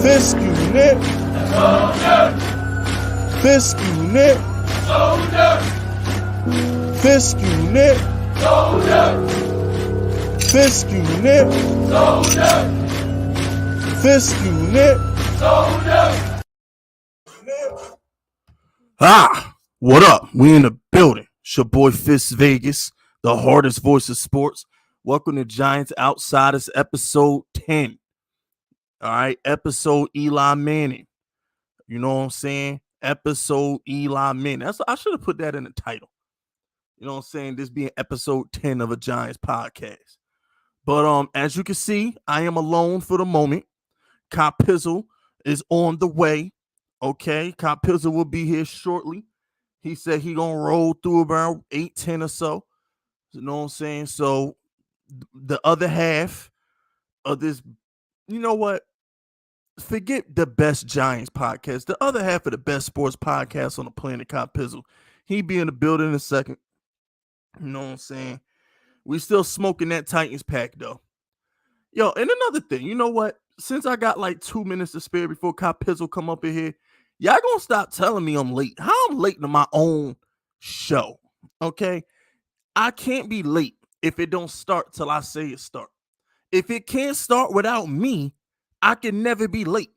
Fisk unit. Fisk unit. Fisk unit. Fisk unit. Fisk unit. What up? We in the building. It's your boy Fist Vegas, the hardest voice of sports. Welcome to Giants Outsiders, episode 10. All right, episode Eli Manning. You know what I'm saying? Episode Eli Manning. I should have put that in the title. You know what I'm saying? This being episode 10 of a Giants podcast. But as you can see, I am alone for the moment. Coppizzle is on the way. Okay, Coppizzle will be here shortly. He said he gonna roll through around 8-10 or so. You know what I'm saying? So the other half of this, you know what? Forget the best Giants podcast. The other half of the best sports podcast on the planet, Coppizzle. He be in the building in a second. You know what I'm saying? We still smoking that Titans pack though. Yo, and another thing, you know what? Since I got like 2 minutes to spare before Coppizzle come up in here, y'all gonna stop telling me I'm late. How I'm late to my own show, okay? I can't be late if it don't start till I say it start. If it can't start without me, I can never be late.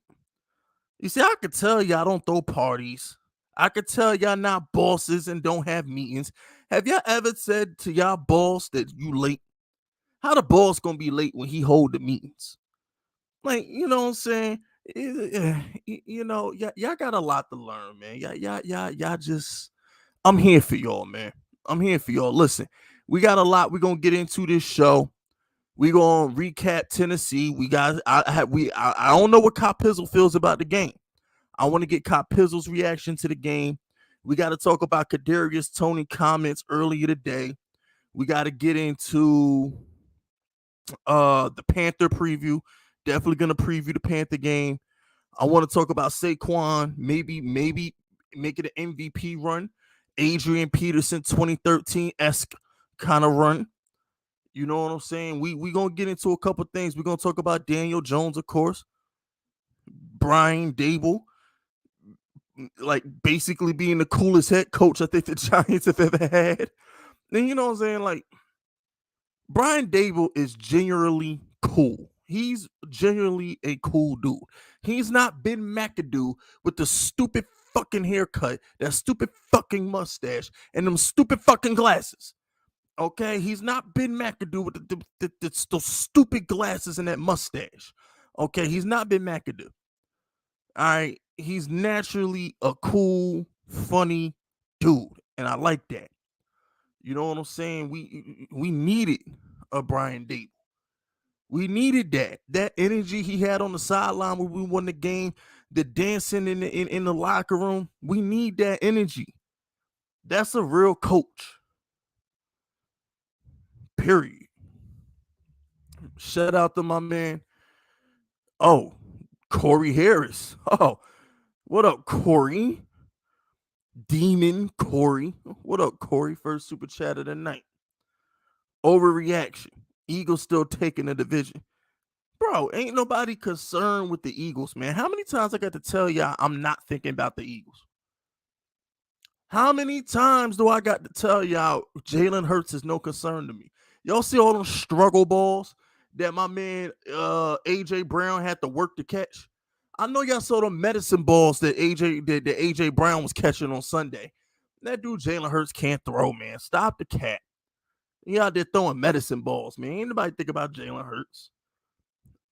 You see, I could tell y'all don't throw parties. I could tell y'all not bosses and don't have meetings. Have y'all ever said to y'all boss that you late? How the boss gonna be late when he hold the meetings? Like, you know what I'm saying? You know, y'all got a lot to learn, man. Y'all just, I'm here for y'all, man. I'm here for y'all. Listen, we got a lot we're gonna get into this show. We gonna recap Tennessee. I don't know what Coppizzle feels about the game. I want to get Coppizzle's reaction to the game. We got to talk about Kadarius Tony comments earlier today. We got to get into the Panther preview. Definitely gonna preview the Panther game. I want to talk about Saquon, maybe make it an MVP run. Adrian Peterson 2013-esque kind of run. You know what I'm saying? We gonna get into a couple things. We're gonna talk about Daniel Jones, of course. Brian Dable, like basically being the coolest head coach I think the Giants have ever had. And you know what I'm saying? Like, Brian Dable is genuinely cool. He's genuinely a cool dude. He's not Ben McAdoo with the stupid fucking haircut, that stupid fucking mustache, and them stupid fucking glasses. Okay? He's not Ben McAdoo with those stupid glasses and that mustache. Okay? He's not Ben McAdoo. All right? He's naturally a cool, funny dude, and I like that. You know what I'm saying? We needed a Brian Dable. We needed that energy he had on the sideline when we won the game, the dancing in the locker room. We need that energy. That's a real coach. Period. Shout out to my man. Oh, Corey Harris. Oh, what up, Corey? Demon Corey. What up, Corey? First super chat of the night. Overreaction. Eagles still taking the division. Bro, ain't nobody concerned with the Eagles, man. How many times I got to tell y'all I'm not thinking about the Eagles? How many times do I got to tell y'all Jalen Hurts is no concern to me? Y'all see all those struggle balls that my man AJ Brown had to work to catch? I know y'all saw the medicine balls that AJ Brown was catching on Sunday. That dude Jalen Hurts can't throw, man. Stop the cat. He out there throwing medicine balls, man. Ain't nobody think about Jalen Hurts.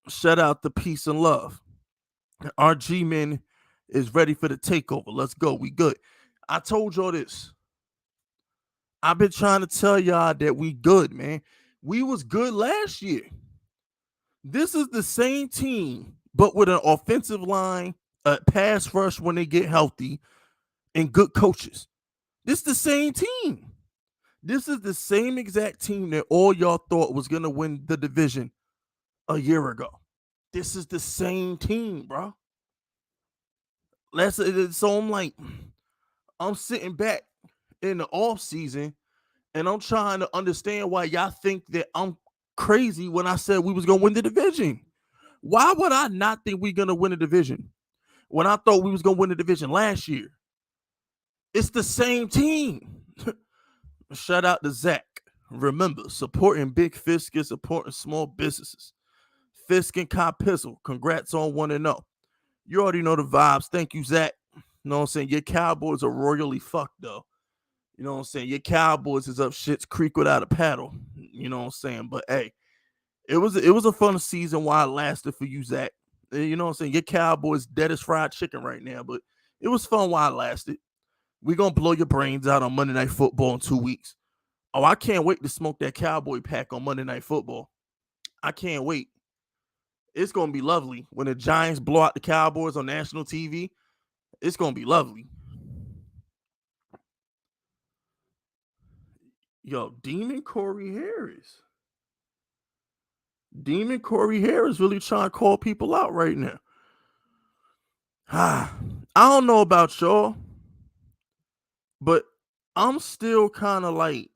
Shout out to peace and love. Our G-Men is ready for the takeover. Let's go. We good. I told y'all this. I've been trying to tell y'all that we good, man. We was good last year. This is the same team, but with an offensive line, a pass rush when they get healthy, and good coaches. This is the same team. This is the same exact team that all y'all thought was going to win the division a year ago. This is the same team, bro. So I'm sitting back in the off season and I'm trying to understand why y'all think that I'm crazy when I said we was going to win the division. Why would I not think we're gonna win a division when I thought we was gonna win the division last year? It's the same team. Shout out to Zach. Remember, supporting big fish is supporting small businesses. Fisk and Coppizzle, congrats on 1-0. You already know the vibes. Thank you, Zach. You know what I'm saying? Your Cowboys are royally fucked, though. You know what I'm saying? Your Cowboys is up Shit's Creek without a paddle. You know what I'm saying? But hey, it was a fun season while it lasted for you, Zach. You know what I'm saying? Your Cowboys dead as fried chicken right now, but it was fun while it lasted. We're going to blow your brains out on Monday Night Football in 2 weeks. Oh, I can't wait to smoke that Cowboy pack on Monday Night Football. I can't wait. It's going to be lovely when the Giants blow out the Cowboys on national TV. It's going to be lovely. Yo, Demon Corey Harris. Demon Corey Harris really trying to call people out right now. I don't know about y'all, but I'm still kind of like,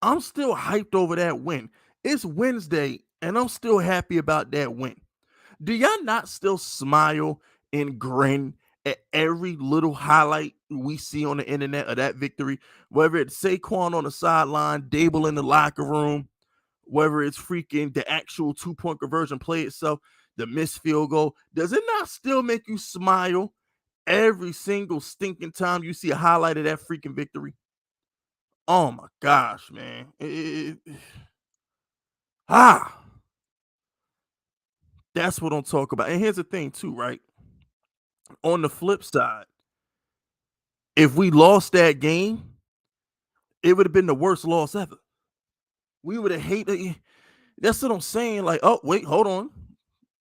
I'm still hyped over that win. It's Wednesday, and I'm still happy about that win. Do y'all not still smile and grin at every little highlight we see on the internet of that victory? Whether it's Saquon on the sideline, Dable in the locker room, whether it's freaking the actual 2-point conversion play itself, the missed field goal, does it not still make you smile every single stinking time you see a highlight of that freaking victory? Oh my gosh, man. That's what I'm talking about. And here's the thing too, right? On the flip side, if we lost that game, it would have been the worst loss ever. We would have hated. That's what I'm saying. Like, oh, wait, hold on.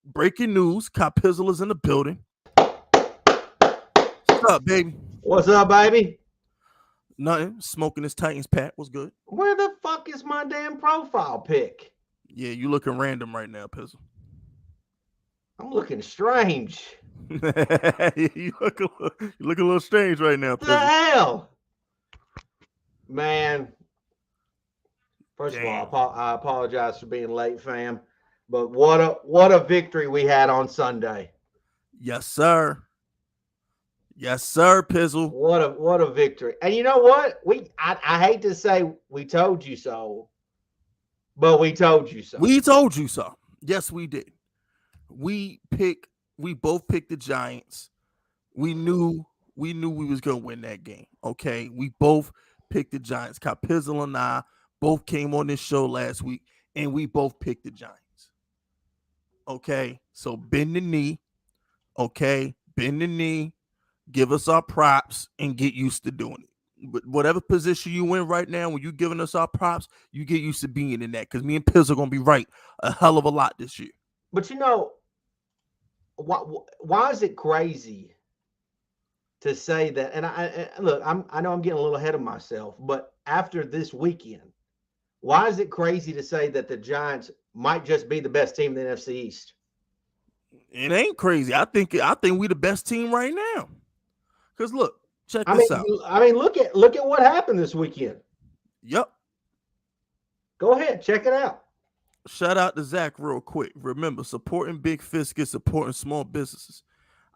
Breaking news. Coppizzle is in the building. What's up, baby? What's up, baby? Nothing. Smoking this Titans pack. What's good? Where the fuck is my damn profile pic? Yeah, you looking random right now, Pizzle. I'm looking strange. you look a little strange right now, Pizzle. What the hell? Man, first of all, I apologize for being late, fam. But what a victory we had on Sunday. Yes, sir. Yes, sir, Pizzle. What a victory. And you know what? I hate to say we told you so, but we told you so. We told you so. Yes, we did. We both picked the Giants. We knew we was gonna win that game. Okay. We both picked the Giants. Coppizzle and I both came on this show last week, and we both picked the Giants. Okay. So bend the knee. Okay. Bend the knee. Give us our props and get used to doing it. But whatever position you in right now, when you giving us our props, you get used to being in that, because me and Piz are gonna be right a hell of a lot this year. But you know, why is it crazy to say that? And I know I'm getting a little ahead of myself, but after this weekend, why is it crazy to say that the Giants might just be the best team in the NFC East? It ain't crazy. I think we the best team right now. Because look, check this out. I mean, look at what happened this weekend. Yep. Go ahead, check it out. Shout out to Zach real quick. Remember, supporting big fish is supporting small businesses.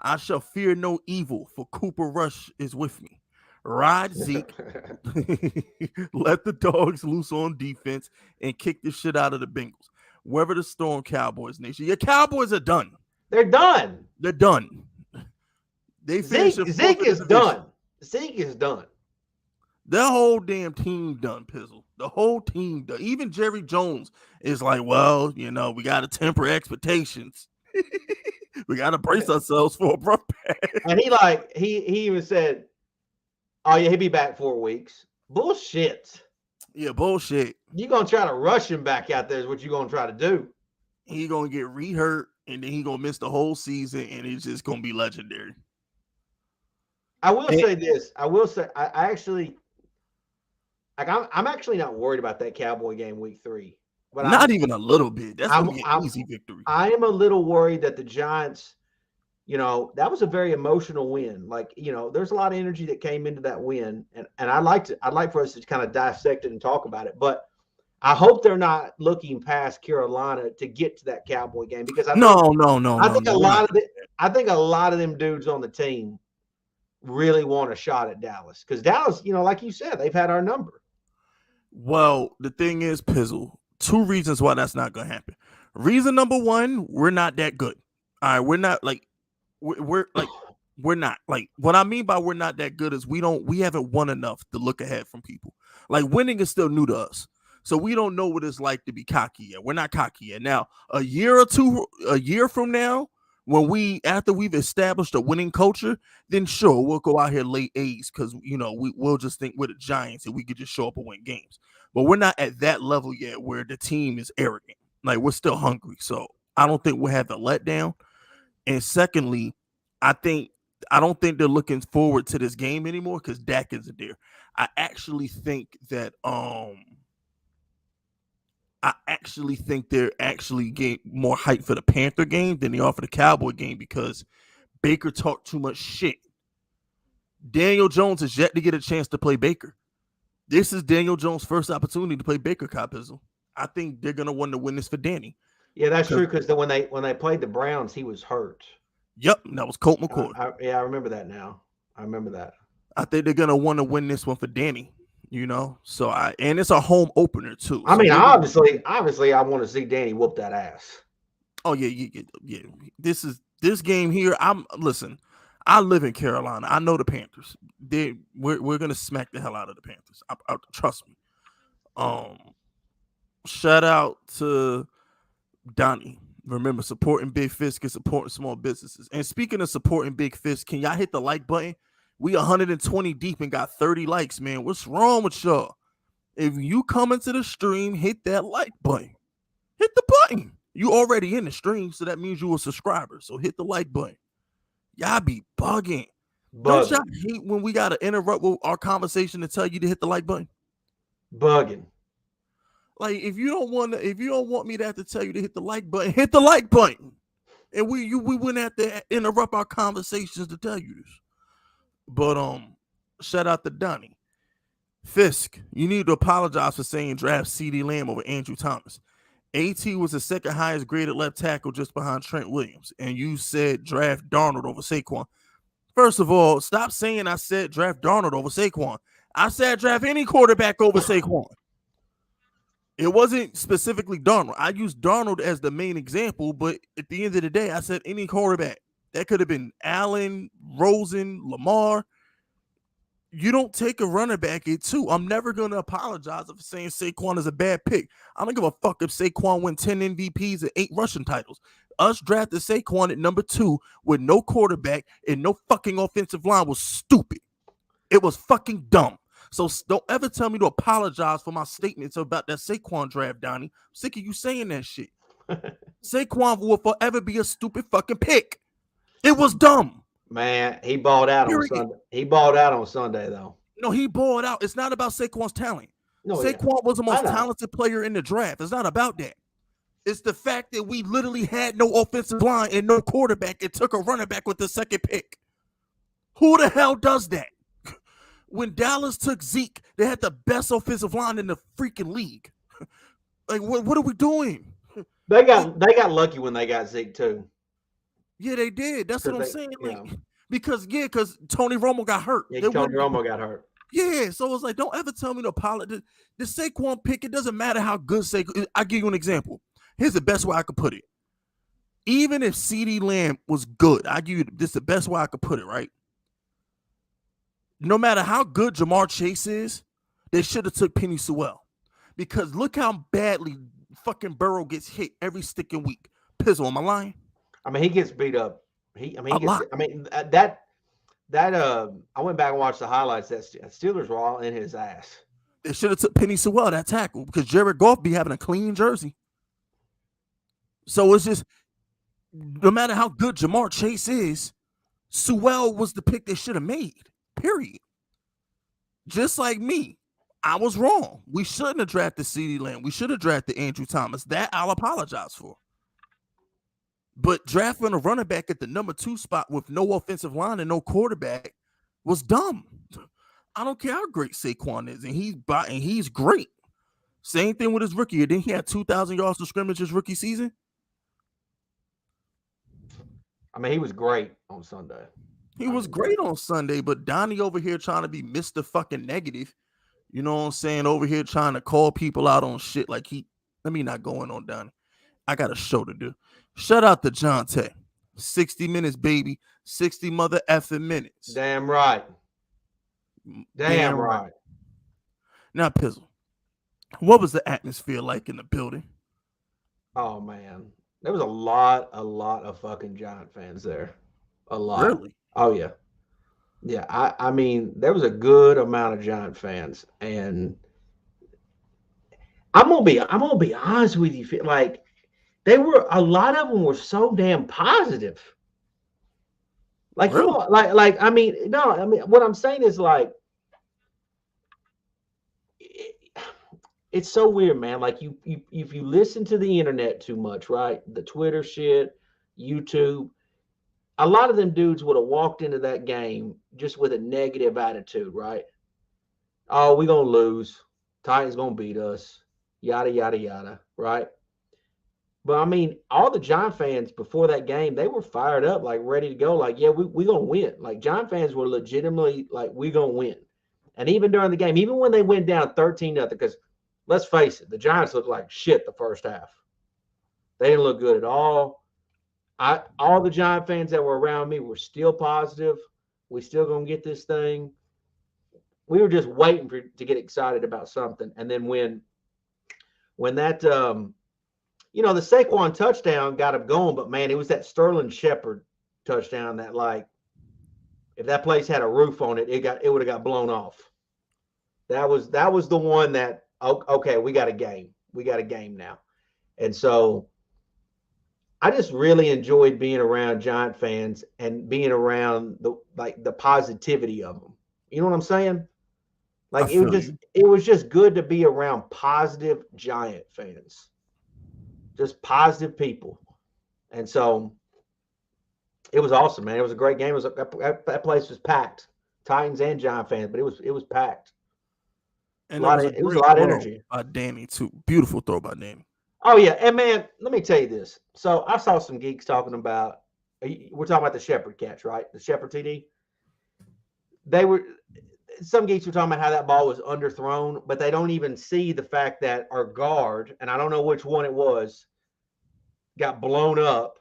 I shall fear no evil, for Cooper Rush is with me. Ride Zeke. Let the dogs loose on defense and kick the shit out of the Bengals. Weather the storm, Cowboys Nation. Your Cowboys are done. They're done. They're done. They Zeke is done. Zeke is done. The whole damn team done, Pizzle. The whole team done. Even Jerry Jones is like, well, you know, we got to temper expectations. We got to brace ourselves for a rough patch. And he even said, oh, yeah, he'll be back 4 weeks. Bullshit. Yeah, bullshit. You're going to try to rush him back out there is what you're going to try to do. He going to get re-hurt, and then he going to miss the whole season, and it's just going to be legendary. I will say this. I will say I actually like I'm actually not worried about that Cowboy game week 3. But not even a little bit. That's gonna be an easy victory. I am a little worried that the Giants, you know, that was a very emotional win. Like, you know, there's a lot of energy that came into that win. And I'd like for us to kind of dissect it and talk about it. But I hope they're not looking past Carolina to get to that Cowboy game because I think No. I think a lot of them dudes on the team really want a shot at Dallas because Dallas, like you said, they've had our number. Well, the thing is, Pizzle, 2 reasons why that's not going to happen. Reason number 1, we're not that good. All right, we're not like we're not like what I mean by we're not that good is we haven't won enough to look ahead from people. Like winning is still new to us. So we don't know what it's like to be cocky yet. We're not cocky yet. Now, a year from now, after we've established a winning culture, then sure, we'll go out here late A's because we'll just think we're the Giants and we could just show up and win games. But we're not at that level yet where the team is arrogant. Like we're still hungry. So I don't think we'll have the letdown. And secondly, I don't think they're looking forward to this game anymore because Dak isn't there. I actually think they're getting more hype for the Panther game than they are for the Cowboy game because Baker talked too much shit. Daniel Jones has yet to get a chance to play Baker. This is Daniel Jones' first opportunity to play Baker, Coppizzle. I think they're gonna want to win this for Danny. Yeah, that's true because when they played the Browns, he was hurt. Yep, that was Colt McCoy. I remember that now. I remember that. I think they're gonna want to win this one for Danny. So and it's a home opener too. I mean, obviously, I want to see Danny whoop that ass. Oh yeah. This game here. Listen. I live in Carolina. I know the Panthers. We're gonna smack the hell out of the Panthers. Trust me. Shout out to Donnie. Remember, supporting Big Fish is supporting small businesses. And speaking of supporting Big Fish, can y'all hit the like button? We 120 deep and got 30 likes, man. What's wrong with y'all? If you come into the stream, hit that like button. Hit the button. You already in the stream, so that means you a subscriber. So hit the like button. Y'all be bugging. Don't y'all hate when we got to interrupt our conversation to tell you to hit the like button? Bugging. Like if you don't want me to have to tell you to hit the like button, hit the like button. And we wouldn't have to interrupt our conversations to tell you this. But shout out to Donnie. Fisk, you need to apologize for saying draft CeeDee Lamb over Andrew Thomas. AT was the second highest graded left tackle just behind Trent Williams. And you said draft Darnold over Saquon. First of all, stop saying I said draft Darnold over Saquon. I said draft any quarterback over Saquon. It wasn't specifically Darnold. I used Darnold as the main example, but at the end of the day, I said any quarterback. That could have been Allen, Rosen, Lamar. You don't take a running back at 2. I'm never going to apologize for saying Saquon is a bad pick. I don't give a fuck if Saquon win 10 MVPs and 8 rushing titles. Us drafted Saquon at number 2 with no quarterback and no fucking offensive line was stupid. It was fucking dumb. So don't ever tell me to apologize for my statements about that Saquon draft, Donnie. I'm sick of you saying that shit. Saquon will forever be a stupid fucking pick. It was dumb. Man, he balled out on Sunday. He balled out on Sunday, though. No, he balled out. It's not about Saquon's talent. No, Saquon was the most talented player in the draft. It's not about that. It's the fact that we literally had no offensive line and no quarterback and took a running back with the second pick. Who the hell does that? When Dallas took Zeke, they had the best offensive line in the freaking league. Like, what are we doing? They got lucky when they got Zeke too. Yeah, they did. That's what I'm saying. Like, because Tony Romo got hurt. Yeah, Tony Romo got hurt. Yeah, so it's like, don't ever tell me to apologize. The Saquon pick, it doesn't matter how good Saquon. I'll give you an example. Here's the best way I could put it. Even if CeeDee Lamb was good, I give you this the best way I could put it, right? No matter how good Jamar Chase is, they should have took Penny Sewell. Because look how badly fucking Burrow gets hit every sticking week. Pizzle, am I lying? I mean, he gets beat up. I went back and watched the highlights. That Steelers were all in his ass. They should have took Penny Sewell that tackle because Jared Goff be having a clean jersey. So it's just, no matter how good Jamar Chase is, Sewell was the pick they should have made. Period. Just like me, I was wrong. We shouldn't have drafted CeeDee Lamb. We should have drafted Andrew Thomas. That I'll apologize for. But drafting a running back at the number 2 spot with no offensive line and no quarterback was dumb. I don't care how great Saquon is, and he's great. Same thing with his rookie. Then he had 2,000 yards to scrimmage his rookie season. I mean, he was great on Sunday. He was great on Sunday, but Donnie over here trying to be Mr. fucking negative. You know what I'm saying? Over here trying to call people out on shit like let me not go in on Donnie. I got a show to do. Shout out to John Tay. 60 minutes, baby. 60 mother effing minutes. Damn right. Damn right. Now, Pizzle, what was the atmosphere like in the building? Oh, man. There was a lot of fucking Giant fans there. A lot. Really? Oh, yeah. Yeah, I mean, there was a good amount of Giant fans, and I'm gonna be honest with you. Like, a lot of them were so damn positive. Like, really? come on, like, I mean, no, I mean, what I'm saying is like, it's so weird, man. Like, if you listen to the internet too much, right? The Twitter shit, YouTube. A lot of them dudes would have walked into that game just with a negative attitude, right? Oh, we're going to lose. Titans going to beat us. Yada, yada, yada, right? But, I mean, all the Giant fans before that game, they were fired up, like, ready to go. Like, yeah, we're going to win. Like, Giant fans were legitimately like, we're going to win. And even during the game, even when they went down 13-0, because let's face it, the Giants looked like shit the first half. They didn't look good at all. All the Giant fans that were around me were still positive. We still gonna get this thing. We were just waiting to get excited about something. And then when that the Saquon touchdown got him going, but man, it was that Sterling Shepard touchdown that, like, if that place had a roof on it, it would have got blown off. That was the one that, okay, we got a game. We got a game now. And so I just really enjoyed being around Giant fans and being around the positivity of them. You know what I'm saying? Like, it was just good to be around positive Giant fans, just positive people. And so it was awesome, man. It was a great game. That place was packed, Titans and Giant fans, but it was packed. And it was a lot of energy. By Danny too. Beautiful throw by Danny. Oh, yeah. And, man, let me tell you this. So I saw some geeks talking about – we're talking about the Shepard catch, right? The Shepard TD. Some geeks were talking about how that ball was underthrown, but they don't even see the fact that our guard, and I don't know which one it was, got blown up,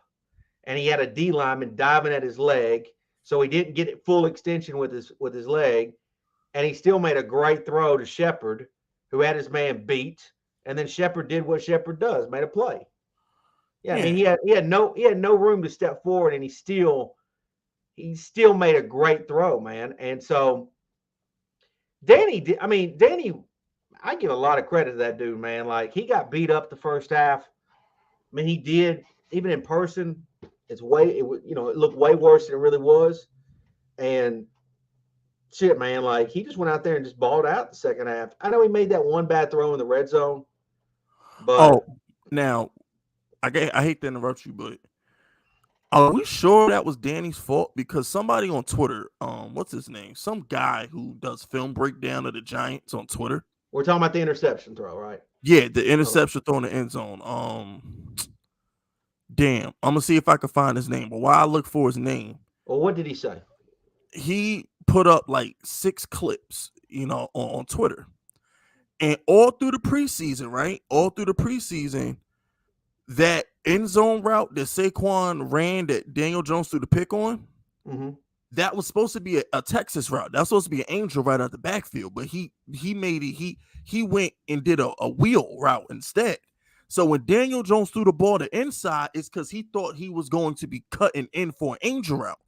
and he had a D lineman diving at his leg, so he didn't get it full extension with his leg, and he still made a great throw to Shepard, who had his man beat. And then Shepard did what Shepard does, made a play. Yeah, I mean, he had no room to step forward, and he still made a great throw, man. And so Danny, I give a lot of credit to that dude, man. Like, he got beat up the first half. I mean, he did. Even in person, it looked way worse than it really was. And shit, man, like, he just went out there and just balled out the second half. I know he made that one bad throw in the red zone. But now I hate to interrupt you, but are we sure that was Danny's fault? Because somebody on Twitter, what's his name? Some guy who does film breakdown of the Giants on Twitter. We're talking about the interception throw, right? Yeah, the interception throw in the end zone. Damn, I'm gonna see if I can find his name. But while I look for his name, well, what did he say? He put up like 6 clips, on Twitter. And all through the preseason, right? All through the preseason, that end zone route that Saquon ran that Daniel Jones threw the pick on, that was supposed to be a Texas route. That's supposed to be an angel right out the backfield. But he made it, he went and did a wheel route instead. So when Daniel Jones threw the ball to inside, it's because he thought he was going to be cutting in for an angel route.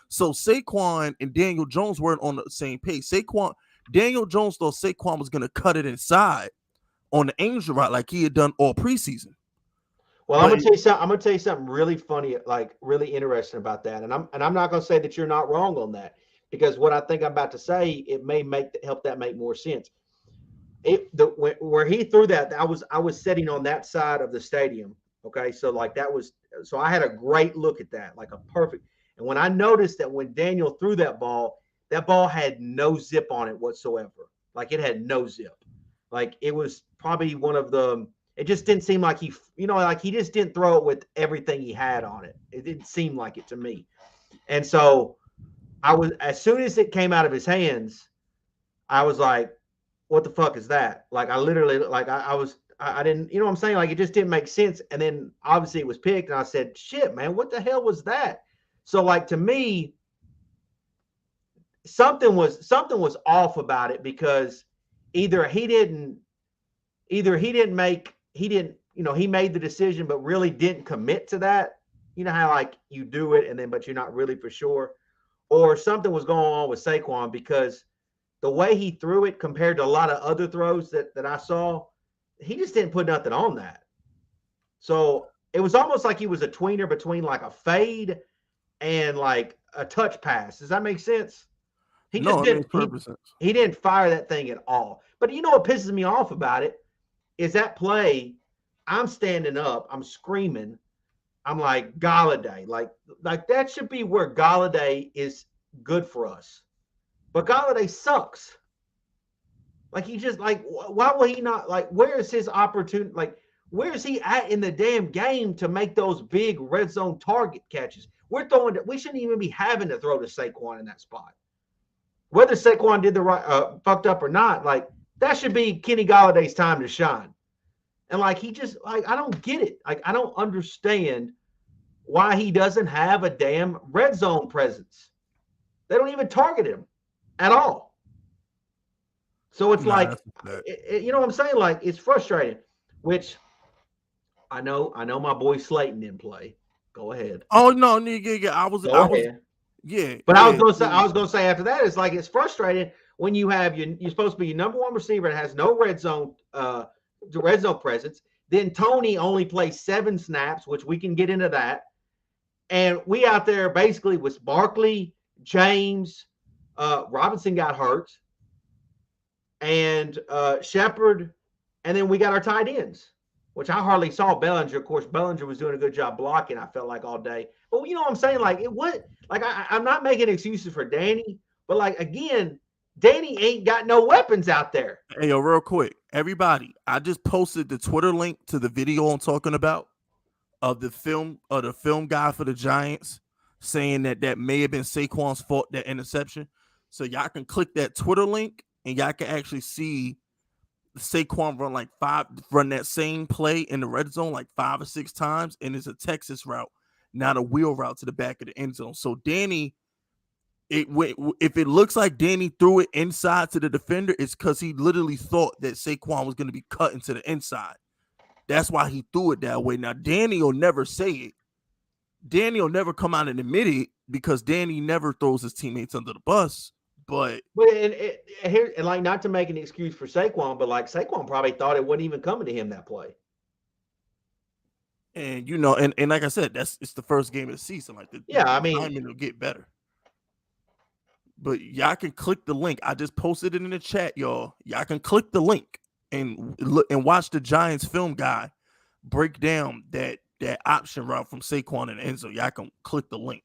So Saquon and Daniel Jones weren't on the same page. Daniel Jones thought Saquon was going to cut it inside on the angel route like he had done all preseason. Well, I'm gonna tell you something really funny, like really interesting about that. And I'm not gonna say that you're not wrong on that, because what I think I'm about to say, it may help that make more sense. Where he threw that, I was sitting on that side of the stadium. Okay, so I had a great look at that, like a perfect. And when I noticed that when Daniel threw that ball had no zip on it whatsoever. Like, it had no zip. Like it was probably one of the. It just didn't seem like he, like he just didn't throw it with everything he had on it. It didn't seem like it to me. And so I was, as soon as it came out of his hands, I was like, what the fuck is that? Like I literally, like I didn't, you know what I'm saying? Like it just didn't make sense. And then obviously it was picked and I said, shit, man, what the hell was that? So like to me, something was off about it because either he didn't make, he made the decision, but really didn't commit to that. You know how like you do it and then, but you're not really for sure, or something was going on with Saquon because the way he threw it compared to a lot of other throws that I saw, he just didn't put nothing on that. So it was almost like he was a tweener between like a fade and like a touch pass. Does that make sense? He just didn't. He didn't fire that thing at all. But you know what pisses me off about it is that play. I'm standing up. I'm screaming. I'm like Golladay. Like that should be where Golladay is good for us. But Golladay sucks. Like he just like why will he not like where is his opportunity? Like where is he at in the damn game to make those big red zone target catches? We shouldn't even be having to throw to Saquon in that spot. Whether Saquon did the right fucked up or not, like that should be Kenny Galladay's time to shine. And like he just like I don't get it. Like I don't understand why he doesn't have a damn red zone presence. They don't even target him at all. So it's like, you know what I'm saying? Like it's frustrating, which I know my boy Slayton didn't play. Go ahead. Oh no, nigga, I was yeah. But I was gonna say after that, it's like it's frustrating when you're supposed to be your number one receiver and has no red zone presence. Then Toney only plays 7 snaps, which we can get into that. And we out there basically with Barkley, James, Robinson got hurt, and Shepard, and then we got our tight ends, which I hardly saw Bellinger. Of course, Bellinger was doing a good job blocking, I felt like all day. But you know what I'm saying? Like I'm not making excuses for Danny, but like again, Danny ain't got no weapons out there. Hey, yo, real quick, everybody, I just posted the Twitter link to the video I'm talking about of the film guy for the Giants saying that may have been Saquon's fault, that interception. So y'all can click that Twitter link and y'all can actually see Saquon run that same play in the red zone like 5 or 6 times, and it's a Texas route, not a wheel route to the back of the end zone. So Danny, if it looks like Danny threw it inside to the defender, it's because he literally thought that Saquon was going to be cut into the inside. That's why he threw it that way. Now, Danny will never say it. Danny will never come out and admit it because Danny never throws his teammates under the bus. But and like not to make an excuse for Saquon, but like Saquon probably thought it wasn't even coming to him that play. And you know, and like I said, it's the first game of the season. Like the timing will get better. But y'all can click the link. I just posted it in the chat, y'all. Y'all can click the link and look and watch the Giants film guy break down that option route from Saquon and Enzo. Y'all can click the link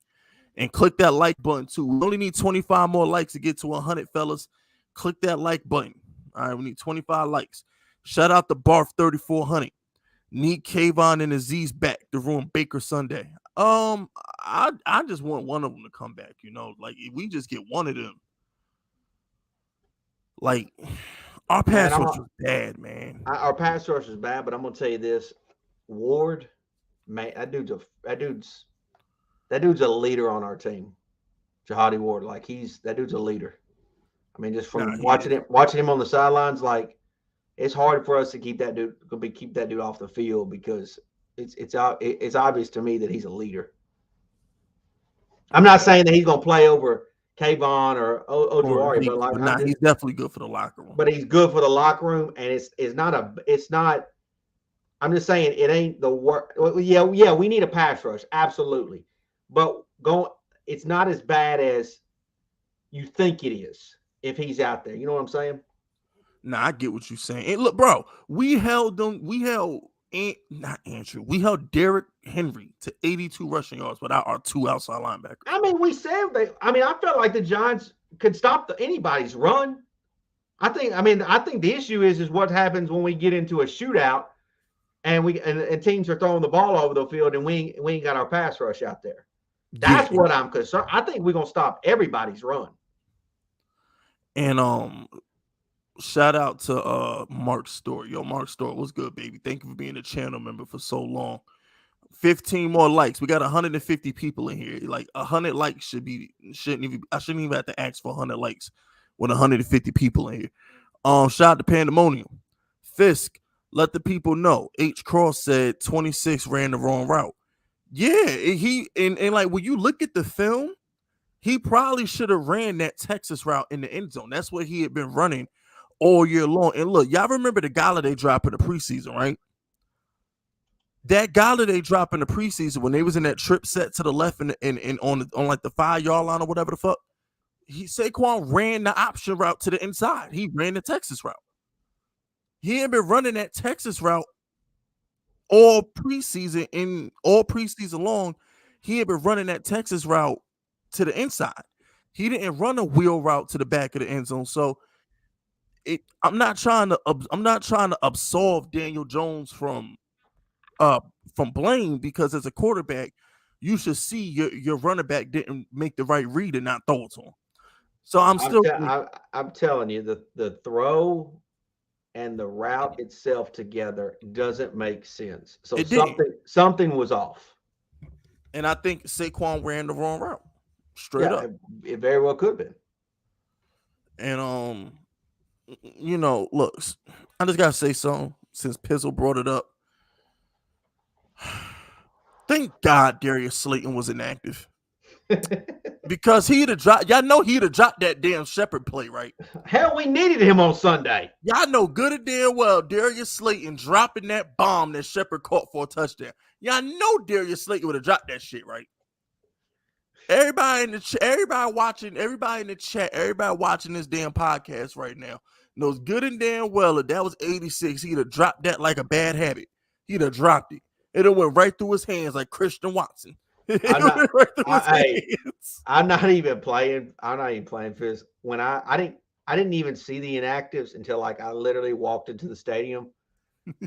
and click that like button too. We only need 25 more likes to get to 100, fellas. Click that like button. All right, we need 25 likes. Shout out to Barf 3400. Need Kayvon and Aziz back to ruin Baker Sunday. I just want one of them to come back, you know. Like if we just get one of them. Like our pass rush is bad, man. Our pass rush is bad, but I'm gonna tell you this. Ward, man, that dude's a leader on our team. Jihadi Ward, like that dude's a leader. I mean, just from watching him on the sidelines, like it's hard for us to keep that dude off the field because it's obvious to me that he's a leader. I'm not saying that he's gonna play over Kayvon or Ojulari, but like he's definitely good for the locker room. But he's good for the locker room, and it's not. I'm just saying it ain't the work. Yeah, we need a pass rush, absolutely, but it's not as bad as you think it is if he's out there. You know what I'm saying? Nah, I get what you're saying. And look, bro, we held Derrick Henry to 82 rushing yards without our 2 outside linebackers. I mean, I felt like the Giants could stop anybody's run. I think the issue is what happens when we get into a shootout and and teams are throwing the ball over the field and we ain't got our pass rush out there. Yeah. That's what I'm concerned. I think we're gonna stop everybody's run. And shout out to Mark Store. Yo, Mark Store, what's good, baby? Thank you for being a channel member for so long. 15 more likes. We got 150 people in here. Like 100 likes I shouldn't even have to ask for 100 likes with 150 people in here. Shout out to Pandemonium. Fisk, let the people know. H Cross said 26 ran the wrong route. Yeah, he and like when you look at the film, he probably should have ran that Texas route in the end zone. That's what he had been running all year long. And look, y'all remember the Golladay drop in the preseason, right? That Golladay drop in the preseason when they was in that trip set to the left and on like the 5-yard line or whatever the fuck, Saquon ran the option route to the inside. He ran the Texas route. He had been running that Texas route all preseason long. He had been running that Texas route to the inside. He didn't run a wheel route to the back of the end zone. So I'm not trying to absolve Daniel Jones from blame, because as a quarterback, you should see your running back didn't make the right read and not throw it to him. So I'm telling you, the throw and the route itself together doesn't make sense. So something was off. And I think Saquon ran the wrong route. Straight up. It very well could have been. And look, I just gotta say something since Pizzle brought it up. Thank God Darius Slayton was inactive. Because he'd have dropped that damn Shepherd play, right? Hell, we needed him on Sunday. Y'all know good and damn well Darius Slayton dropping that bomb that Shepherd caught for a touchdown. Y'all know Darius Slayton would have dropped that shit, right? Everybody in the chat, everybody watching this damn podcast right now knows good and damn well that was 86. He'd have dropped that like a bad habit. He'd have dropped it. It went right through his hands like Christian Watson. I'm not even playing Fizz. When I didn't even see the inactives until like I literally walked into the stadium.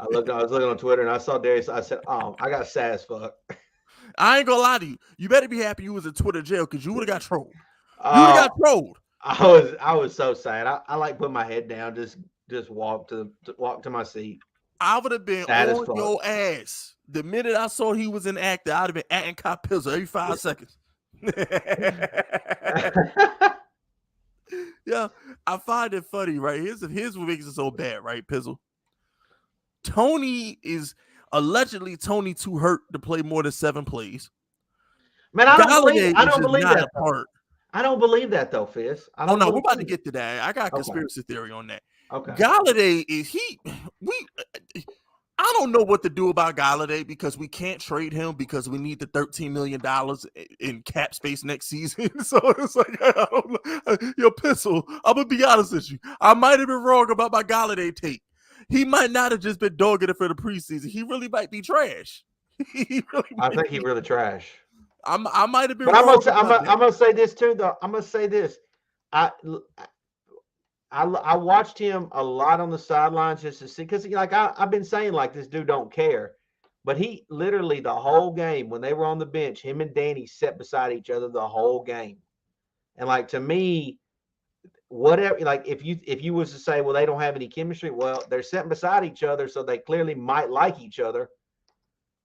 I was looking on Twitter and I saw Darius. I said, "Oh, I got sad as fuck." I ain't gonna lie to you. You better be happy you was in Twitter jail, because you would have got trolled. You would have got trolled. I was so sad. I like put my head down, just walk to my seat. I would have been on your ass. The minute I saw he was inactive, I'd have been atting Coppizzle every 5 seconds. Yeah, I find it funny, right? Here's what makes it so bad, right, Pizzle? Toney is allegedly too hurt to play more than 7 plays. Man, I don't believe that. I don't believe that though, Fizz. We're about to get to that. I got a conspiracy theory on that. Okay. Galladay I don't know what to do about Golladay, because we can't trade him because we need the $13 million in cap space next season. So it's like, I don't know. Yo, Pistol, I'm going to be honest with you. I might have been wrong about my Golladay take. He might not have just been dogging it for the preseason. He really might be trash. I think he really trash. I might have been wrong. But I'm going to say this too, though. I'm going to say this. I watched him a lot on the sidelines just to see, because like I've been saying, like, this dude don't care, but he literally the whole game when they were on the bench, him and Danny sat beside each other the whole game, and like to me, whatever, like if you was to say, well, they don't have any chemistry, well, they're sitting beside each other, so they clearly might like each other.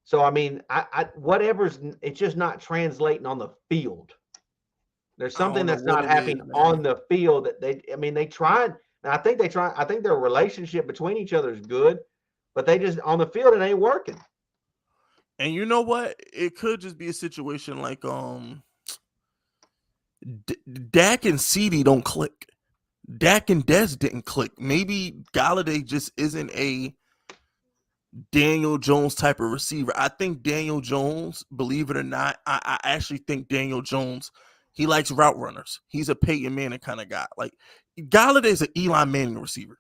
So I mean, it's just not translating on the field. There's something that's not happening on the field that they tried. And I think their relationship between each other is good, but they just on the field, it ain't working. And you know what? It could just be a situation like Dak and CeeDee don't click. Dak and Dez didn't click. Maybe Golladay just isn't a Daniel Jones type of receiver. I think Daniel Jones, believe it or not, I actually think Daniel Jones, he likes route runners. He's a Peyton Manning kind of guy. Like Galladay's an Eli Manning receiver.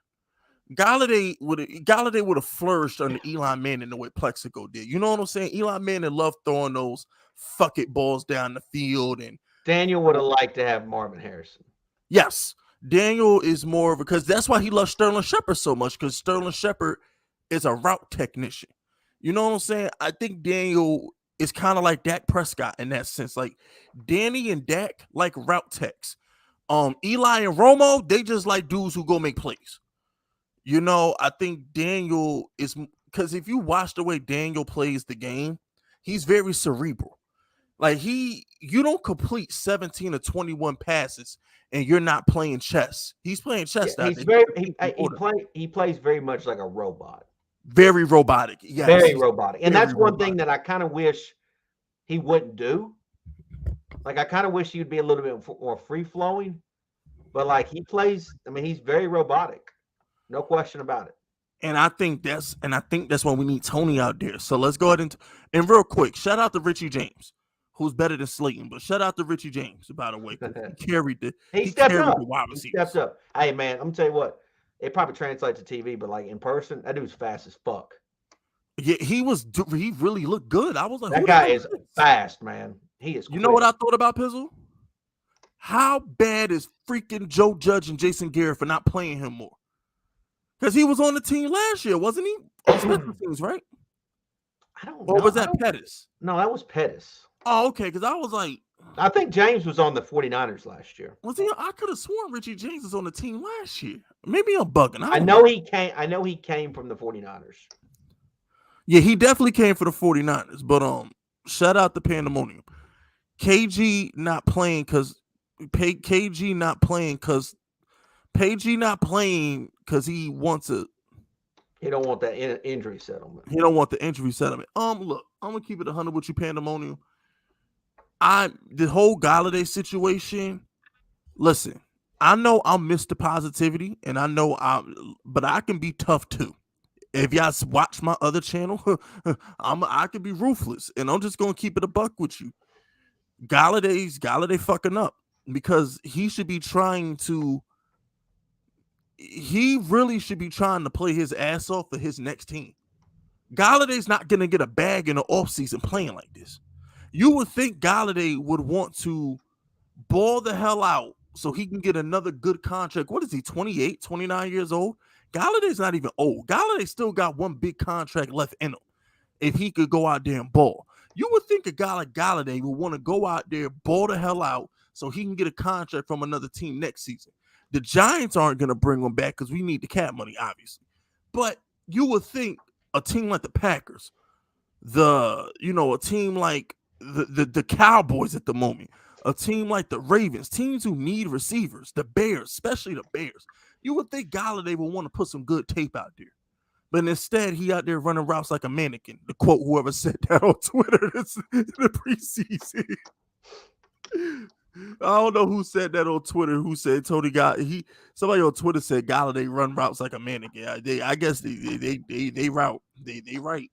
Galladay would have flourished under Eli Manning the way Plexico did. You know what I'm saying? Eli Manning loved throwing those fuck it balls down the field, and Daniel would have liked to have Marvin Harrison. Yes. Daniel is more because that's why he loves Sterling Shepard so much, because Sterling Shepard is a route technician. You know what I'm saying? I think Daniel is kind of like Dak Prescott in that sense. Like Danny and Dak like route techs. Eli and Romo, they just like dudes who go make plays. You know, I think Daniel is, because if you watch the way Daniel plays the game, he's very cerebral. Like you don't complete 17 or 21 passes and you're not playing chess. He's playing chess. Yeah, That he's day. very he plays very much like a robot. Very robotic. Yes. Very robotic. And very that's one robotic. thing that I kind of wish he wouldn't do. Like I kind of wish he would be a little bit more free flowing. But like he plays, I mean, he's very robotic. No question about it. And I think that's why we need Toney out there. So let's go ahead and real quick, shout out to Richie James, who's better than Slayton. But shout out to Richie James, by the way. He carried the he stepped up. The wide receivers. He stepped up. Hey man, I'm gonna tell you what, it probably translates to TV, but like in person, that dude's fast as fuck. Yeah, he really looked good. I was like, that guy is fast, man. He is quick. You know what I thought about Pizzle? How bad is freaking Joe Judge and Jason Garrett for not playing him more? Because he was on the team last year, wasn't he? On special teams, right? I don't know. Or was that Pettis? No, that was Pettis. Oh, okay. Because I was like, I think James was on the 49ers last year. Was he? I could have sworn Richie James was on the team last year. Maybe I'm bugging. I know he came from the 49ers. Yeah, he definitely came for the 49ers. But shout out to Pandemonium. KG not playing because he wants a. He don't want that injury settlement. He don't want the injury settlement. Look, I'm gonna keep it 100 with you, Pandemonium. The whole Golladay situation. Listen, I know I'll miss the positivity, and I know but I can be tough too. If y'all watch my other channel, I can be ruthless, and I'm just gonna keep it a buck with you. Golladay fucking up because he really should be trying to play his ass off for his next team. Galladay's not gonna get a bag in the offseason playing like this. You would think Golladay would want to ball the hell out so he can get another good contract. What is he, 28, 29 years old? Galladay's not even old. Golladay still got one big contract left in him if he could go out there and ball. You would think a guy like Golladay would want to go out there, ball the hell out so he can get a contract from another team next season. The Giants aren't going to bring him back because we need the cap money, obviously. But you would think a team like the Packers, a team like the Cowboys at the moment, a team like the Ravens, teams who need receivers, the Bears, especially the Bears, you would think Golladay would want to put some good tape out there. But instead, he out there running routes like a mannequin, to quote whoever said that on Twitter in the preseason. I don't know who said that on Twitter, who said Toney somebody on Twitter said Golladay run routes like a mannequin. I guess they route. They right.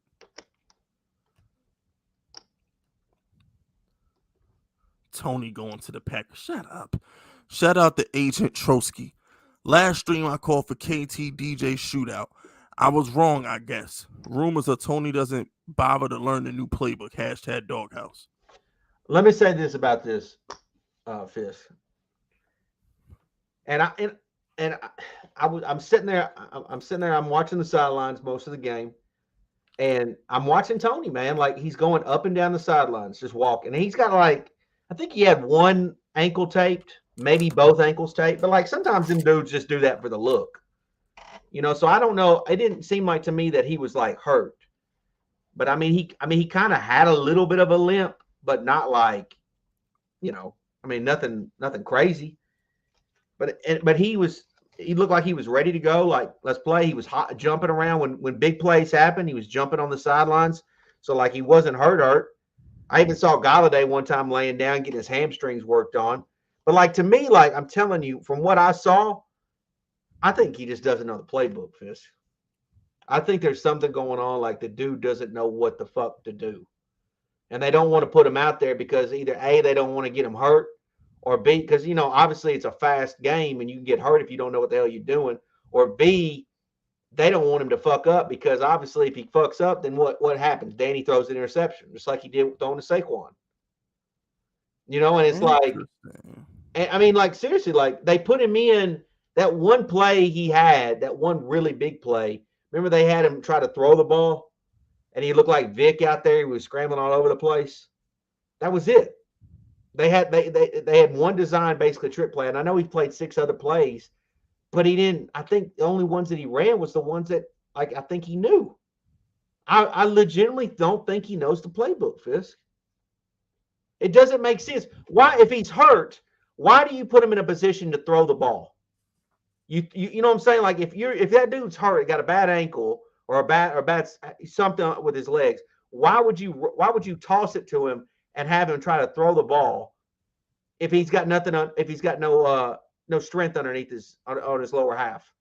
Toney going to the Packers. Shut up. Shout out to Agent Trotsky. Last stream I called for KT DJ shootout. I was wrong, I guess. Rumors of Toney doesn't bother to learn the new playbook. # doghouse. Let me say this about this, Fisk. I'm sitting there. I'm watching the sidelines most of the game, and I'm watching Toney, man. Like he's going up and down the sidelines, just walking. And he's got I think he had one ankle taped, maybe both ankles taped. But like sometimes them dudes just do that for the look. So I don't know. It didn't seem like to me that he was like hurt, but I mean he kind of had a little bit of a limp, but not like, nothing crazy. But he looked like he was ready to go. Like let's play. He was hot, jumping around when big plays happened. He was jumping on the sidelines, so like he wasn't hurt. I even saw Golladay one time laying down getting his hamstrings worked on. But like to me, like I'm telling you, from what I saw, I think he just doesn't know the playbook, Fisk. I think there's something going on, like the dude doesn't know what the fuck to do. And they don't want to put him out there because either A, they don't want to get him hurt, or B, because, obviously it's a fast game and you can get hurt if you don't know what the hell you're doing, or B, they don't want him to fuck up because obviously if he fucks up, then what happens? Danny throws an interception, just like he did throwing to Saquon. And it's like, And I mean, like, seriously, like, they put him in that one play he had, that one really big play. Remember, they had him try to throw the ball, and he looked like Vic out there. He was scrambling all over the place. That was it. They had one design, basically trick play. And I know he played 6 other plays, but he didn't. I think the only ones that he ran was the ones that, like, I think he knew. I legitimately don't think he knows the playbook, Fisk. It doesn't make sense. Why, if he's hurt, why do you put him in a position to throw the ball? You know what I'm saying? Like, if that dude's hurt, got a bad ankle or a bad something with his legs, why would you toss it to him and have him try to throw the ball if he's got nothing on, if he's got no strength underneath on his lower half?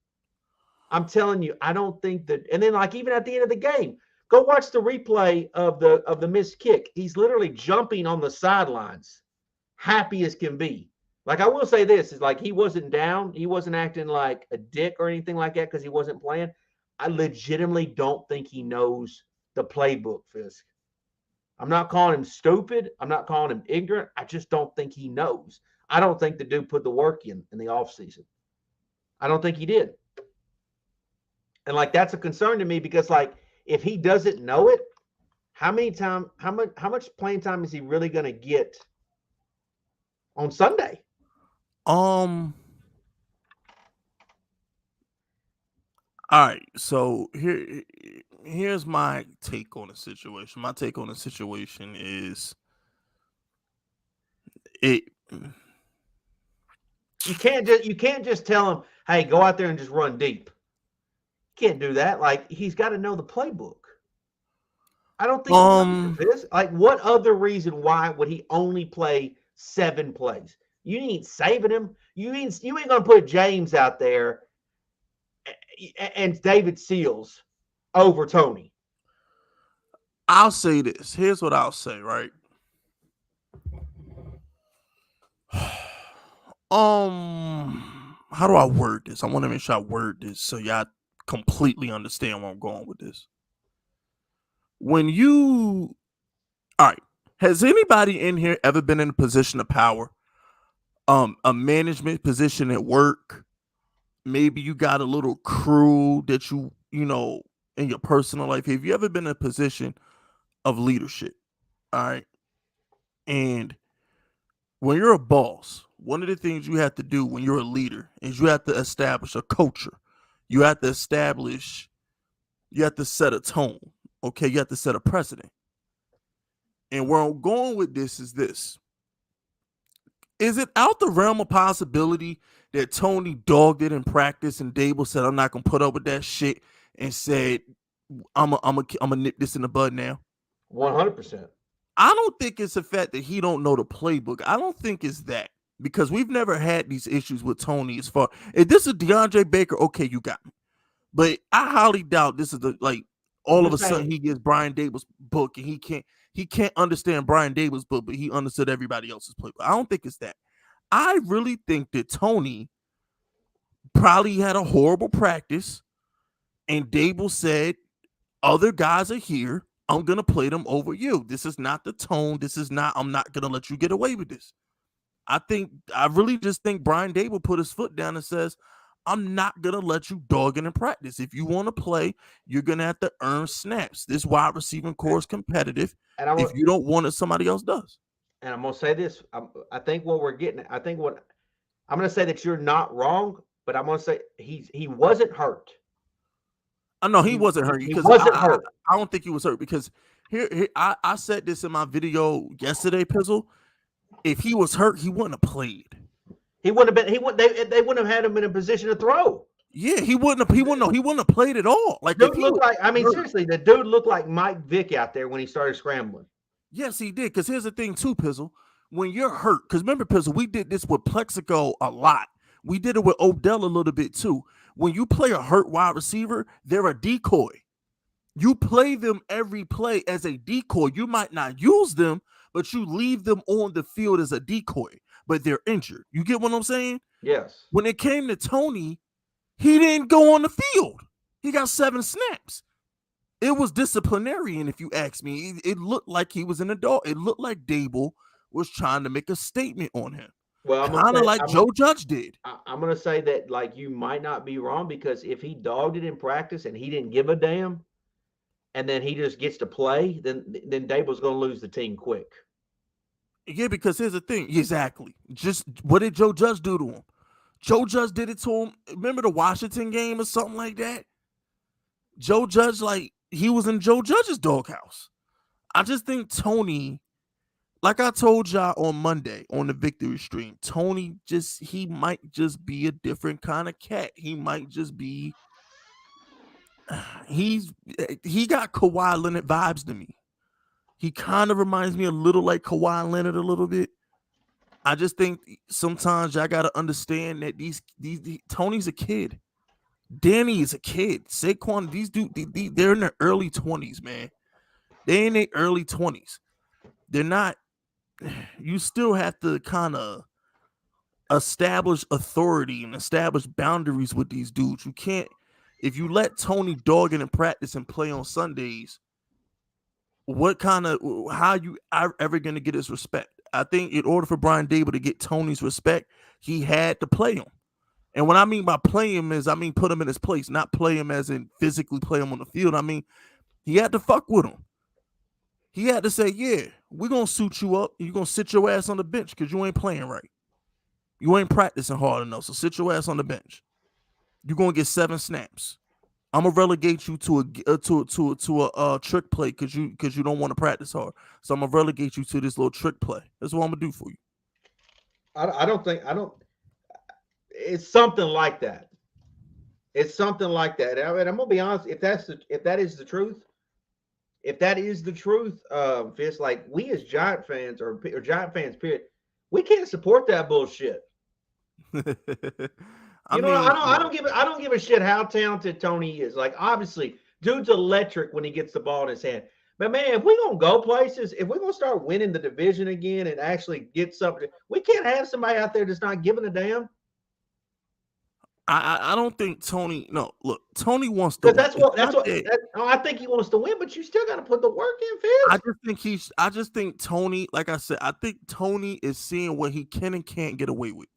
I'm telling you, I don't think that. And then, like, even at the end of the game, go watch the replay of the missed kick. He's literally jumping on the sidelines, happy as can be. Like, I will say this is, like, he wasn't down. He wasn't acting like a dick or anything like that because he wasn't playing. I legitimately don't think he knows the playbook, Fisk. I'm not calling him stupid. I'm not calling him ignorant. I just don't think he knows. I don't think the dude put the work in the offseason. I don't think he did. And, like, that's a concern to me because, like, if he doesn't know it, how much playing time is he really going to get on Sunday? All right, so here's my take on the situation. My take on the situation is it. You can't just tell him, hey, go out there and just run deep. You can't do that. Like, he's got to know the playbook. I don't think this. Like, what other reason why would he only play 7 plays? You ain't saving him. You ain't gonna put James out there and David Seals over Toney. I'll say this. Here's what I'll say, right? How do I word this? I want to make sure I word this so y'all completely understand where I'm going with this. All right, has anybody in here ever been in a position of power? A management position at work? Maybe you got a little crew that you know, in your personal life. Have you ever been in a position of leadership? All right. And when you're a boss, one of the things you have to do when you're a leader is you have to establish a culture. You have to set a tone. Okay. You have to set a precedent. And where I'm going with this is this. Is it out the realm of possibility that Toney dogged it in practice and Dable said, I'm not going to put up with that shit, and said, I'm gonna nip this in the bud now? 100%. I don't think it's the fact that he don't know the playbook. I don't think it's that, because we've never had these issues with Toney. As far if this is DeAndre Baker, okay, you got me. But I highly doubt this is all of a sudden he gets Brian Dable's book and he can't understand Brian Dable's book, but he understood everybody else's playbook. I don't think it's that. I really think that Toney probably had a horrible practice, and Dable said, other guys are here. I'm going to play them over you. This is not the tone. I'm not going to let you get away with this. I really just think Brian Dable put his foot down and says, I'm not going to let you dog it in practice. If you want to play, you're going to have to earn snaps. This wide receiving core is competitive. And if you don't want it, somebody else does. And I'm going to say this. I think what we're getting, I'm going to say that you're not wrong, but I'm going to say he wasn't hurt. I know he wasn't hurt. He wasn't hurt. I don't think he was hurt because here I said this in my video yesterday, Pizzle. If he was hurt, he wouldn't have played. He wouldn't have been. They wouldn't have had him in a position to throw. Yeah, he wouldn't have played at all. Like, dude looked like. I mean, seriously, the dude looked like Mike Vick out there when he started scrambling. Yes, he did. Because here's the thing, too, Pizzle. When you're hurt, because remember, Pizzle, we did this with Plexico a lot. We did it with Odell a little bit too. When you play a hurt wide receiver, they're a decoy. You play them every play as a decoy. You might not use them, but you leave them on the field as a decoy, but they're injured. You get what I'm saying? Yes. When it came to Toney, he didn't go on the field. He got 7 snaps. It was disciplinary, and if you ask me, it looked like he was in a dog. It looked like Dable was trying to make a statement on him. Well, I'm gonna kind of say like Joe Judge did. I'm gonna say that like you might not be wrong because if he dogged it in practice and he didn't give a damn, and then he just gets to play, then Dable's gonna lose the team quick. Yeah, because here's the thing. Exactly. Just what did Joe Judge do to him? Joe Judge did it to him. Remember the Washington game or something like that? Joe Judge, like, he was in Joe Judge's doghouse. I just think Toney, like I told y'all on Monday on the victory stream, Toney he might just be a different kind of cat. He might just be, he got Kawhi Leonard vibes to me. He kind of reminds me a little like Kawhi Leonard a little bit. I just think sometimes y'all got to understand that these Toney's a kid. Danny is a kid. Saquon, they're in their early 20s, man. They're in their early 20s. They're not, you still have to kind of establish authority and establish boundaries with these dudes. You can't, if you let Toney dog it in practice and play on Sundays, how you are ever going to get his respect? I think in order for Brian Dable to get Toney's respect, he had to play him. And what I mean by play him is, I mean put him in his place, not play him as in physically play him on the field. I mean, he had to fuck with him. He had to say, yeah, we're going to suit you up. You're going to sit your ass on the bench because you ain't playing right. You ain't practicing hard enough, so sit your ass on the bench. You're going to get 7 snaps. I'm gonna relegate you to a trick play because you don't want to practice hard. So I'm gonna relegate you to this little trick play. That's what I'm gonna do for you. I don't think it's something like that. It's something like that. I mean, I'm gonna be honest. If that is the truth, Fist, like we as Giant fans or Giant fans, period, we can't support that bullshit. I don't give a shit how talented Toney is. Like, obviously, dude's electric when he gets the ball in his hand. But man, if we're gonna go places, if we're gonna start winning the division again and actually get something, we can't have somebody out there that's not giving a damn. I don't think Toney. No, look, Toney wants to. I think he wants to win, but you still got to put the work in, Fizz. I just think Toney. Like I said, I think Toney is seeing what he can and can't get away with.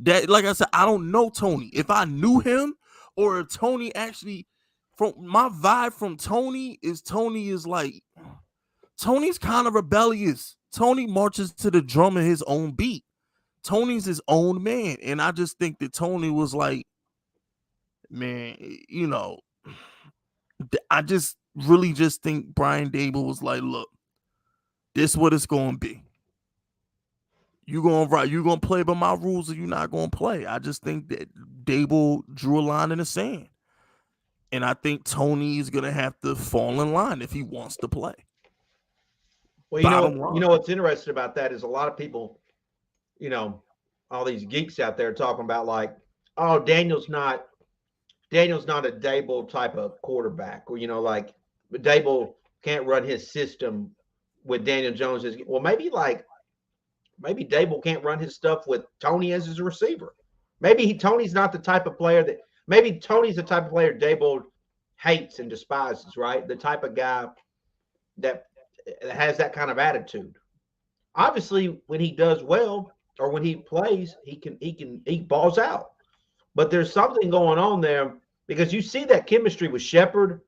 That, like I said, I don't know Toney. If I knew him, or if Toney actually, from my vibe from Toney is like, Toney's kind of rebellious. Toney marches to the drum of his own beat. Toney's his own man, and I just think that Toney was like, man, you know, I just really just think Brian Dable was like, look, this is what it's gonna be. You gonna play by my rules, or you not gonna play. I just think that Dable drew a line in the sand, and I think Toney is gonna have to fall in line if he wants to play. Well, you know what's interesting about that is a lot of people, you know, all these geeks out there talking about like, oh, Daniel's not a Dable type of quarterback, or like Dable can't run his system with Daniel Jones. Well, maybe Dable can't run his stuff with Toney as his receiver. Maybe Toney's not the type of player maybe Toney's the type of player Dable hates and despises, right? The type of guy that has that kind of attitude. Obviously, when he does well or when he plays, he balls out. But there's something going on there because you see that chemistry with Shepard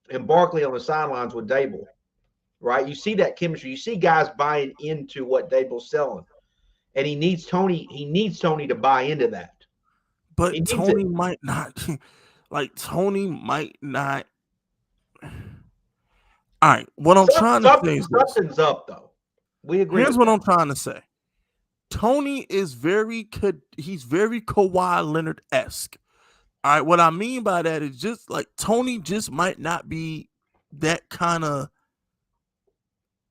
and Barkley on the sidelines with Dable. Right, you see that chemistry. You see guys buying into what Dable's selling, and he needs Toney. He needs Toney to buy into that. But Toney might not. Like Toney might not. All right, what I'm trying to say is something's up, though. We agree. Here's what I'm trying to say. Toney is he's very Kawhi Leonard-esque. All right, what I mean by that is just like Toney just might not be that kind of.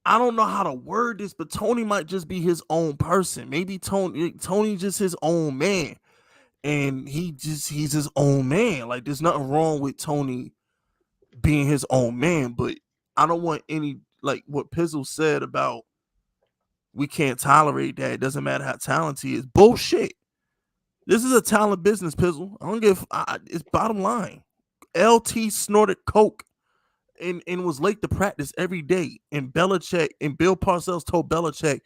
I don't know how to word this, but Toney might just be his own person. Maybe Toney just his own man, and he's his own man. Like there's nothing wrong with Toney being his own man, but I don't want any like what Pizzle said about we can't tolerate that. It doesn't matter how talented he is. Bullshit. This is a talent business, Pizzle. I don't give. It's bottom line. LT snorted coke. And was late to practice every day. And Belichick and Bill Parcells told Belichick,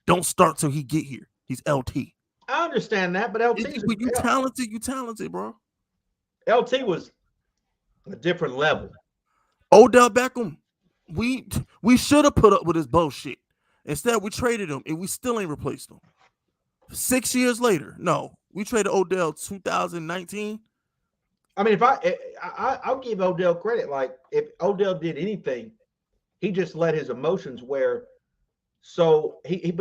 don't start till he get here. He's LT. I understand that, but When you talented, bro. LT was a different level. Odell Beckham, we should have put up with his bullshit. Instead, we traded him, and we still ain't replaced him. 6 years later, no, we traded Odell 2019. I mean, I'll give Odell credit. Like, if Odell did anything, he just let his emotions wear. So he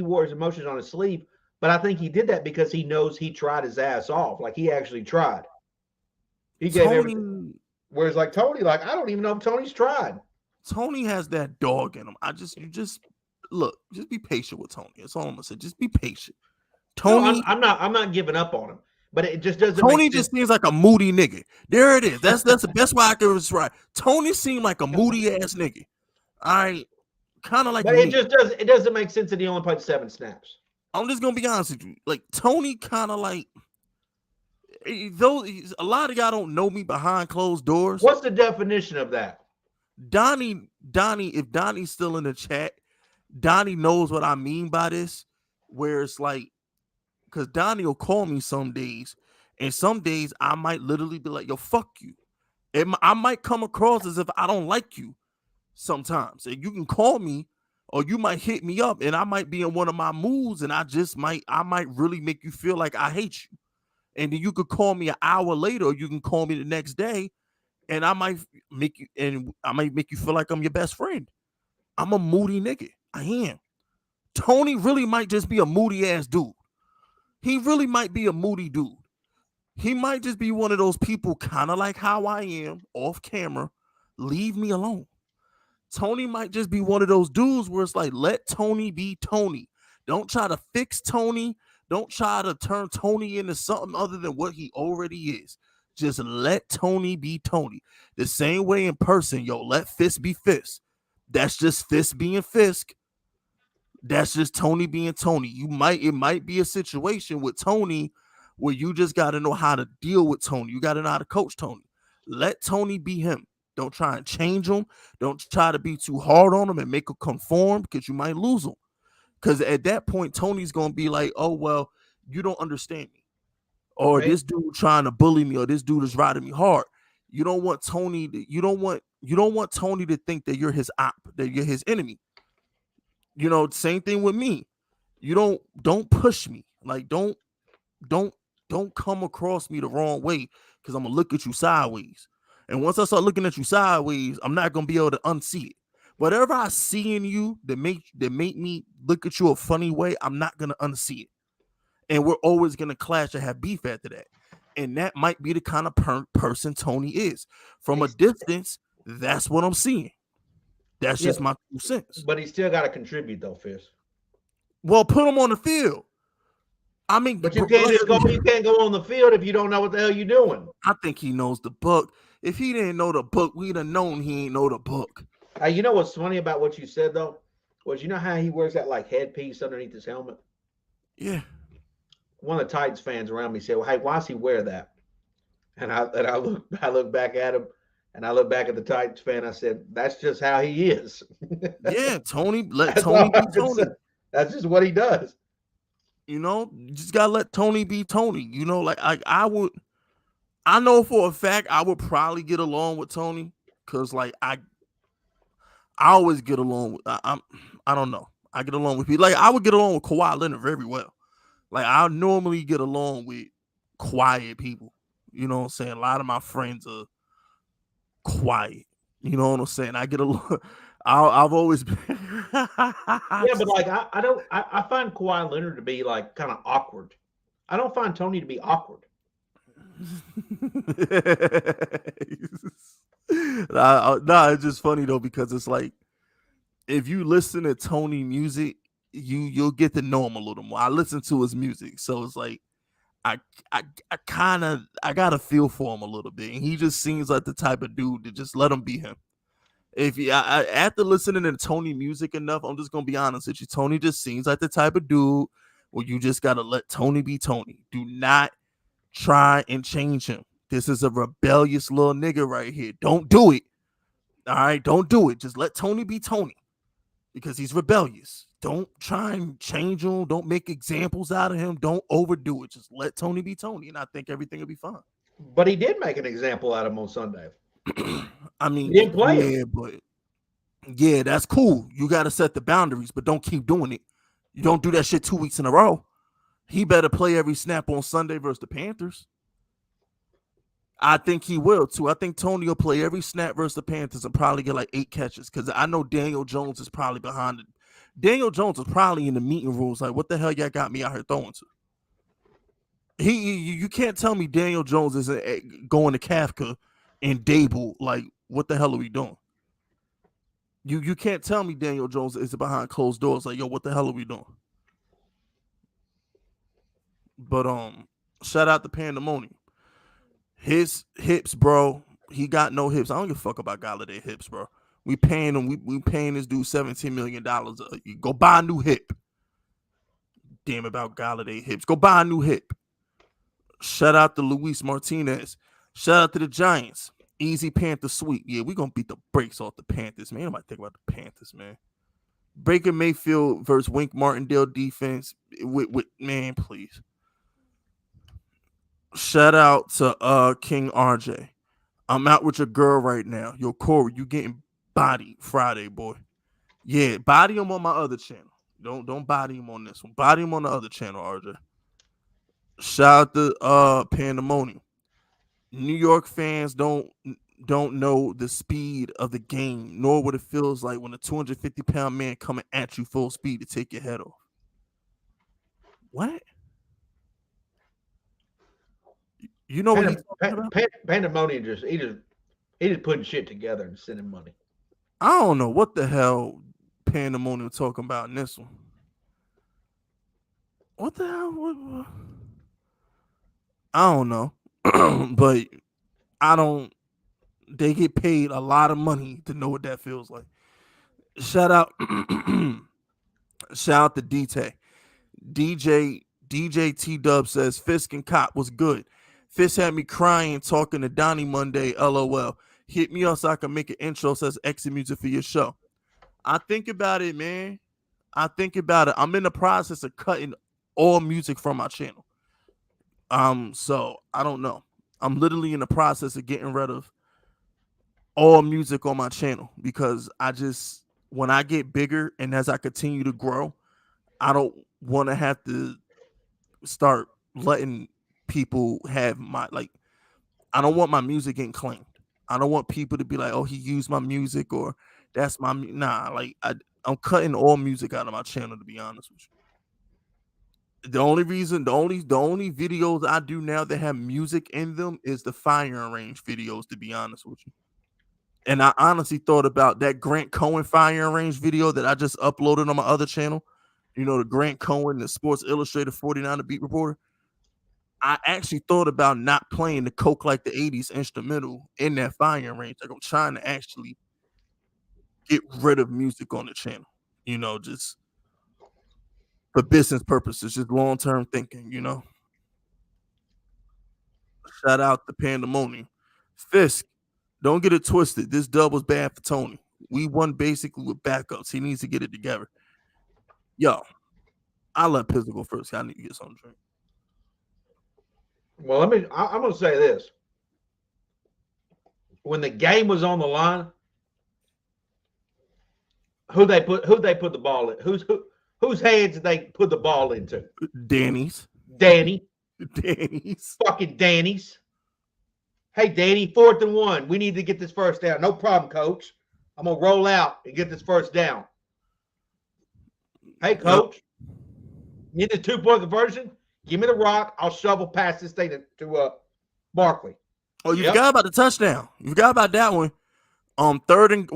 wore his emotions on his sleeve. But I think he did that because he knows he tried his ass off. Like, he actually tried. He gave everything. Whereas, like, Toney, like, I don't even know if Toney's tried. Toney has that dog in him. Just be patient with Toney. That's all I'm gonna say. Just be patient. Toney, no, I'm not giving up on him, but it just doesn't. Toney just seems like a moody nigga. There it is. That's the best way I can describe. Toney seemed like a moody ass nigga. I kind of like. But it doesn't make sense that he only played 7 snaps. I'm just gonna be honest with you. Like, Toney kind of like. Those a lot of y'all don't know me behind closed doors. What's the definition of that? Donnie, if Donnie's still in the chat, Donnie knows what I mean by this. Where it's like, because Donnie will call me some days, and some days I might literally be like, yo, fuck you. I might come across as if I don't like you sometimes. And you can call me, or you might hit me up, and I might be in one of my moods, and I might really make you feel like I hate you. And then you could call me an hour later, or you can call me the next day, and I might make you feel like I'm your best friend. I'm a moody nigga. I am. Toney really might just be a moody ass dude. He really might be a moody dude. He might just be one of those people, kind of like how I am, off camera. Leave me alone. Toney might just be one of those dudes where it's like, let Toney be Toney. Don't try to fix Toney. Don't try to turn Toney into something other than what he already is. Just let Toney be Toney. The same way in person, let Fisk be Fisk. That's just Fisk being Fisk. That's just Toney being Toney. It might be a situation with Toney where you just got to know how to deal with Toney. You got to know how to coach Toney. Let Toney be him. Don't try and change him. Don't try to be too hard on him and make him conform, because you might lose him. Because at that point, Toney's going to be like, oh, well, you don't understand me. Or this dude trying to bully me, or this dude is riding me hard. You don't want Toney to think that you're his op, that you're his enemy. Same thing with me. You don't push me. Like, don't come across me the wrong way, because I'm going to look at you sideways. And once I start looking at you sideways, I'm not going to be able to unsee it. Whatever I see in you that make me look at you a funny way, I'm not going to unsee it. And we're always going to clash and have beef after that. And that might be the kind of person Toney is. From a distance, that's what I'm seeing. That's just my 2 cents. But he still got to contribute, though, Fisk. Well, put him on the field. I mean, but you can't go on the field if you don't know what the hell you're doing. I think he knows the book. If he didn't know the book, we'd have known he ain't know the book. You know what's funny about what you said, though, was you know how he wears that like headpiece underneath his helmet? Yeah. One of the Titans fans around me said, well, hey, why does he wear that? And I look back at him, and I look back at the Titans fan. I said, that's just how he is. Yeah, Toney, let Toney be Toney. That's just what he does. You just gotta let Toney be Toney. Like I know for a fact I would probably get along with Toney, because like I always get along with I don't know. I get along with people. Like, I would get along with Kawhi Leonard very well. Like, I normally get along with quiet people. You know what I'm saying? A lot of my friends are quiet. You know what I'm saying? I get along. I've always been. Yeah, but like I find Kawhi Leonard to be like kind of awkward. I don't find Toney to be awkward. No, it's just funny though, because it's like, if you listen to Toney music, you'll get to know him a little more. I listen to his music, so it's like I got a feel for him a little bit, and he just seems like the type of dude to just let him be him. After listening to Toney music enough, I'm just gonna be honest with you. Toney just seems like the type of dude where you just gotta let Toney be Toney. Do not try and change him. This is a rebellious little nigga right here. Don't do it. All right, don't do it. Just let Toney be Toney. because he's rebellious. Don't try and change him. Don't make examples out of him. Don't overdo it. Just let Toney be Toney, and I think everything will be fine. But he did make an example out of him on Sunday. I mean, he didn't play him. but yeah, that's cool. You got to set the boundaries, but don't keep doing it. You don't do that shit 2 weeks in a row. He better play every snap on Sunday versus the Panthers. I think he will too. I think Toney will play every snap versus the Panthers and probably get like 8 catches because I know Daniel Jones is probably behind it. Daniel Jones is probably in the meeting rooms like, what the hell y'all got me out here throwing to? You can't tell me Daniel Jones isn't going to Kafka and Dable. Like, what the hell are we doing? You can't tell me Daniel Jones is behind closed doors. Like, yo, what the hell are we doing? But shout out to Pandemonium. His hips, bro. He got no hips. I don't give a fuck about Golladay hips, bro. We paying him. We paying this dude $17 million. Go buy a new hip. Damn about Golladay hips. Go buy a new hip. Shout out to Luis Martinez. Shout out to the Giants. Easy Panther sweep. Yeah, we're going to beat the brakes off the Panthers, man. Nobody think about the Panthers, man. Baker Mayfield versus Wink Martindale defense. With man, please. Shout out to King RJ. I'm out with your girl right now. Yo, Corey, you getting bodied Friday, boy. Yeah, body him on my other channel. Don't body him on this one. Body him on the other channel, RJ. Shout out to Pandemonium. New York fans don't know the speed of the game, nor what it feels like when a 250-pound man coming at you full speed to take your head off. What? You know what he's talking about? Pandemonium he just putting shit together and sending money. I don't know what the hell Pandemonium talking about in this one. What the hell? What? I don't know. But they get paid a lot of money to know what that feels like. Shout out to DJ T-Dub says Fisk and Cop was good. Fisk had me crying talking to Donnie Monday, LOL. Hit me up so I can make an intro, says exit music for your show. I think about it, man. I think about it. I'm in the process of cutting all music from my channel. So I don't know. I'm literally in the process of getting rid of all music on my channel because when I get bigger and as I continue to grow, I don't want to have to start letting people have I don't want my music getting claimed. I don't want people to be like, oh, he used my music or that's my, I'm cutting all music out of my channel, to be honest with you. The only videos I do now that have music in them is the firing range videos, to be honest with you. And I honestly thought about that Grant Cohen firing range video that I just uploaded on my other channel. You know, the Grant Cohen, the Sports Illustrated 49 beat reporter. I actually thought about not playing the Coke Like the 80s instrumental in that firing range. Like I'm trying to actually get rid of music on the channel, you know, just for business purposes, just long-term thinking, you know. Shout out to Pandemonium. Fisk, don't get it twisted. This dub was bad for Toney. We won basically with backups. He needs to get it together. Yo, I'll let Pizzle go first. I need to get something to drink. Well, I'm going to say this. When the game was on the line, who they put the ball in? Whose hands did they put the ball into? Danny's. Fucking Danny's. Hey, Danny, 4th and 1. We need to get this first down. No problem, coach. I'm going to roll out and get this first down. Hey, coach. Need the 2-point conversion? Give me the rock. I'll shovel past this thing to Barkley. Oh, you forgot about the touchdown. You forgot about that one. Third and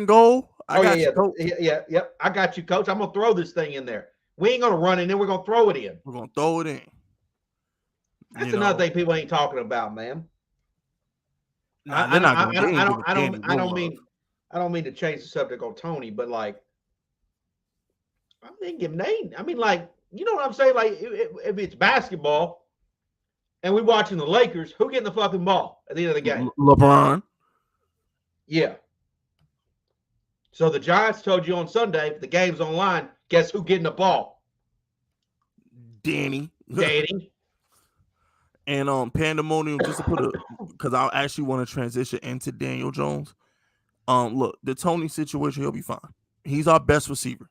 goal? Yep. I got you, coach. I'm going to throw this thing in there. We ain't going to run in there. We're going to throw it in. We're going to throw it in. That's another thing people ain't talking about, man. I don't mean to change the subject on Toney, but like, I'm thinking name. I mean, like, you know what I'm saying? Like, if it's basketball and we're watching the Lakers, who getting the fucking ball at the end of the game? LeBron. Yeah. So the Giants told you on Sunday, the game's online. Guess who getting the ball? Danny. Danny. And Pandemonium, just to put because I actually want to transition into Daniel Jones. Look, the Toney situation, he'll be fine. He's our best receiver.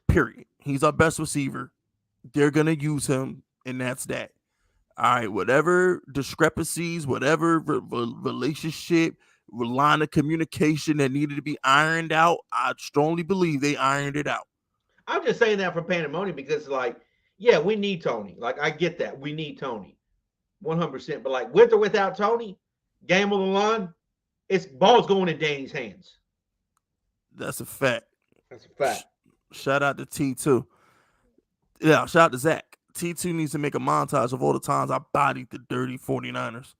Period. He's our best receiver. They're gonna use him, and that's that. All right, whatever discrepancies, whatever relationship, line of communication that needed to be ironed out, I strongly believe they ironed it out. I'm just saying that for Pandemonium because, like, yeah, we need Toney. Like, I get that. We need Toney 100%. But, like, with or without Toney, game on the line, it's ball's going in Danny's hands. That's a fact. That's a fact. Shout out to T2. Yeah, shout out to Zach. T2 needs to make a montage of all the times I bodied the dirty 49ers.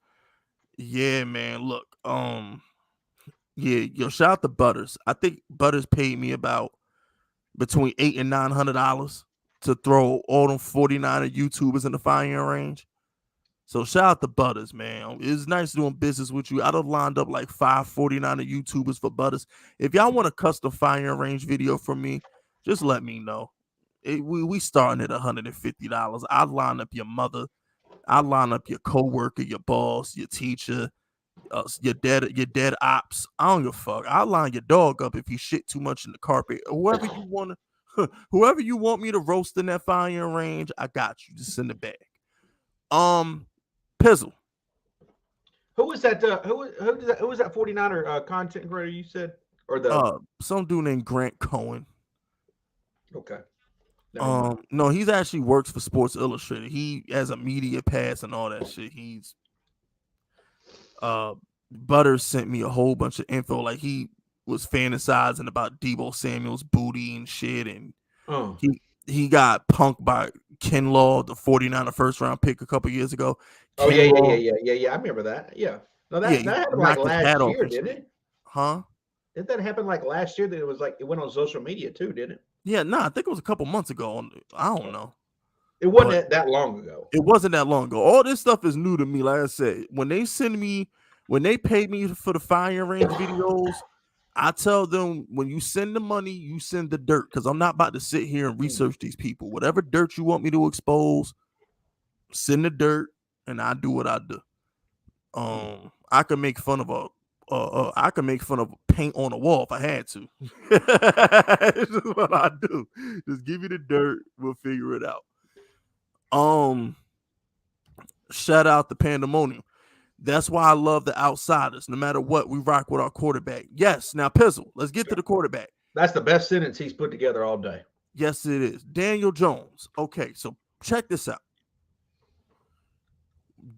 Yeah, man. Look, shout out to Butters. I think Butters paid me about between $800 and $900 to throw all them 49er YouTubers in the firing range. So shout out to Butters, man. It's nice doing business with you. I'd have lined up like 5 49er YouTubers for Butters. If y'all want a custom firing range video from me, just let me know. We starting at $150. I'd line up your mother. I'd line up your coworker, your boss, your teacher, your dead ops. I don't give a fuck. I'll line your dog up if he shit too much in the carpet. Whoever you want me to roast in that firing range, I got you. Just send it back. Pizzle. Who was that? Who was that 49er content creator you said? Or the some dude named Grant Cohen. Okay. No, he's actually works for Sports Illustrated. He has a media pass and all that shit. He's Butters sent me a whole bunch of info. Like he was fantasizing about Deebo Samuel's booty and shit, and he got punked by Ken Law, the 49er first round pick a couple years ago. Oh, yeah. I remember that. Yeah. No, that happened like last year, didn't it? Huh? Didn't that happen like last year? That it was like it went on social media too, didn't it? Yeah, I think it was a couple months ago. I don't know. It wasn't that long ago. It wasn't that long ago. All this stuff is new to me. Like I said, when they pay me for the firing range videos, I tell them when you send the money, you send the dirt. Because I'm not about to sit here and research these people. Whatever dirt you want me to expose, send the dirt, and I do what I do. I can make fun of paint on a wall if I had to. It's just what I do. Just give me the dirt, we'll figure it out. Shout out to Pandemonium. That's why I love the outsiders. No matter what, we rock with our quarterback. Yes. Now, Pizzle, let's get to the quarterback. That's the best sentence he's put together all day. Yes, it is. Daniel Jones. Okay, so check this out.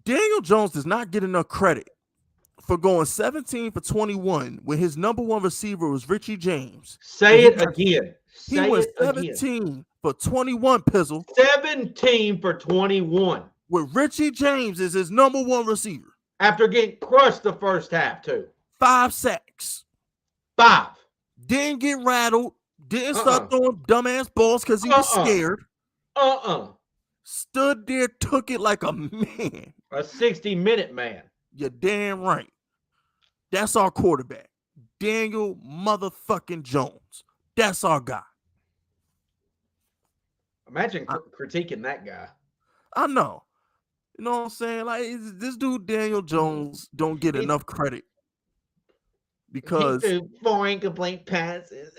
Daniel Jones does not get enough credit for going 17 for 21 when his number one receiver was Richie James. Say it again. He went 17 for 21, Pizzle. 17 for 21. With Richie James as his number one receiver. After getting crushed the first half, too. 5 sacks. 5. Didn't get rattled. Didn't start throwing dumbass balls because he was scared. Stood there, took it like a man. A 60-minute man. You're damn right. That's our quarterback. Daniel motherfucking Jones. That's our guy. Imagine critiquing that guy. I know. You know what I'm saying? Like, this dude, Daniel Jones, don't get enough credit. Because... he threw 4 incomplete passes.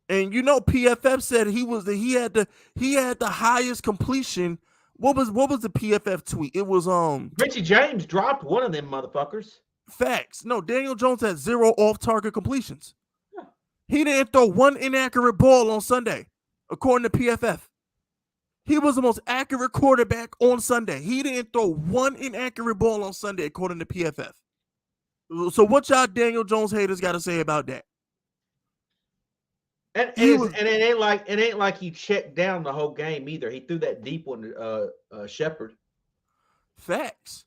And you know, PFF said he had the highest completion. What was the PFF tweet? It was Richie James dropped one of them motherfuckers. Facts. No, Daniel Jones had 0 off-target completions. Yeah. He didn't throw one inaccurate ball on Sunday, according to PFF. He was the most accurate quarterback on Sunday. He didn't throw one inaccurate ball on Sunday, according to PFF. So what y'all Daniel Jones haters got to say about that? And it ain't like he checked down the whole game either. He threw that deep one to Shepard. Facts.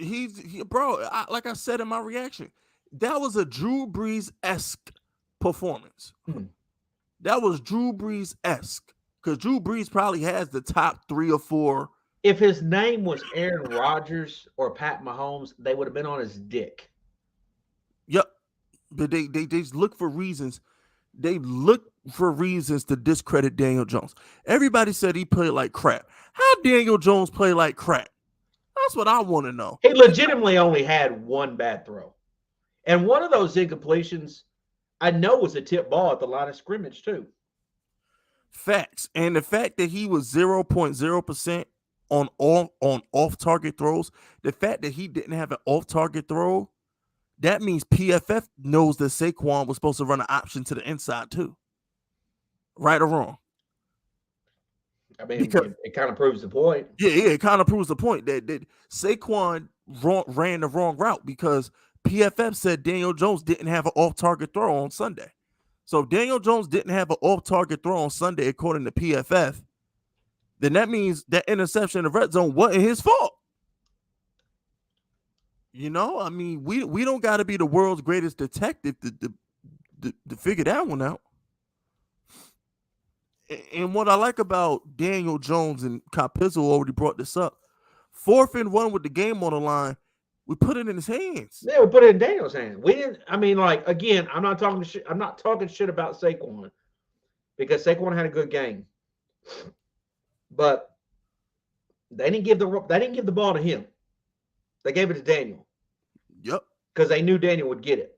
Like I said in my reaction, that was a Drew Brees-esque performance. That was Drew Brees-esque because Drew Brees probably has the top 3 or 4. If his name was Aaron Rodgers or Pat Mahomes, they would have been on his dick. Yep. But they just look for reasons. They look for reasons to discredit Daniel Jones. Everybody said he played like crap. How Daniel Jones play like crap? That's what I want to know. He legitimately only had one bad throw. And one of those incompletions, I know, was a tip ball at the line of scrimmage, too. Facts. And the fact that he was 0.0% on off-target throws, the fact that he didn't have an off-target throw, that means PFF knows that Saquon was supposed to run an option to the inside too. Right or wrong? I mean, because it kind of proves the point. Yeah, it kind of proves the point that Saquon ran the wrong route because PFF said Daniel Jones didn't have an off-target throw on Sunday. So if Daniel Jones didn't have an off-target throw on Sunday, according to PFF, then that means that interception in the red zone wasn't his fault. You know, I mean, we don't got to be the world's greatest detective to figure that one out. And what I like about Daniel Jones, and Coppizzle already brought this up, 4th and 1 with the game on the line, we put it in his hands. Yeah, we put it in Daniel's hands. We didn't. I mean, like, again, I'm not talking shit about Saquon because Saquon had a good game, but they didn't give the ball to him. They gave it to Daniel. Yep. Because they knew Daniel would get it.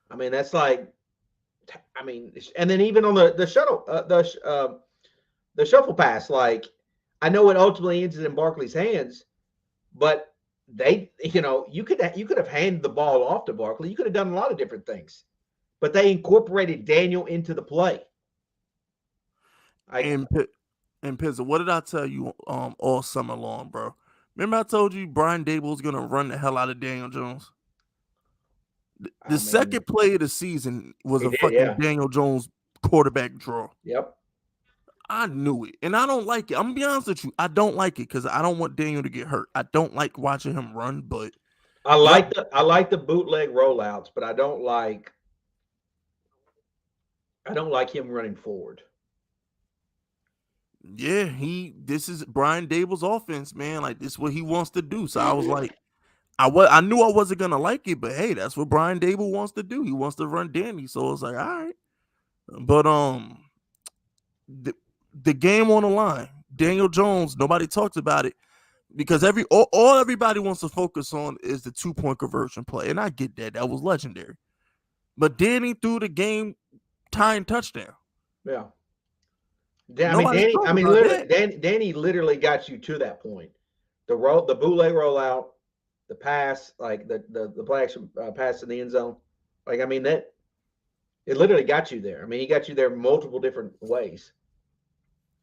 I mean, that's like, I mean, and then even on the shuttle, the shuffle pass, like, I know it ultimately ends in Barkley's hands, but they, you could have handed the ball off to Barkley. You could have done a lot of different things, but they incorporated Daniel into the play. And Pizza, what did I tell you all summer long, bro? Remember I told you Brian Dable's going to run the hell out of Daniel Jones? The second play of the season was Daniel Jones quarterback draw. Yep. I knew it. And I don't like it. I'm going to be honest with you. I don't like it because I don't want Daniel to get hurt. I don't like watching him run, but I like the bootleg rollouts, but I don't like him running forward. Yeah, this is Brian Dable's offense, man. Like, this is what he wants to do. So I was like, I knew I wasn't gonna like it, but hey, that's what Brian Dable wants to do. He wants to run Danny. So I was like, all right. But the game on the line, Daniel Jones, nobody talks about it because everybody wants to focus on is the 2-point conversion play. And I get that. That was legendary. But Danny threw the game tying touchdown. Yeah. Danny literally got you to that point. The bootleg rollout, the pass, like the play action pass in the end zone. Like, I mean, that it literally got you there. I mean, he got you there multiple different ways.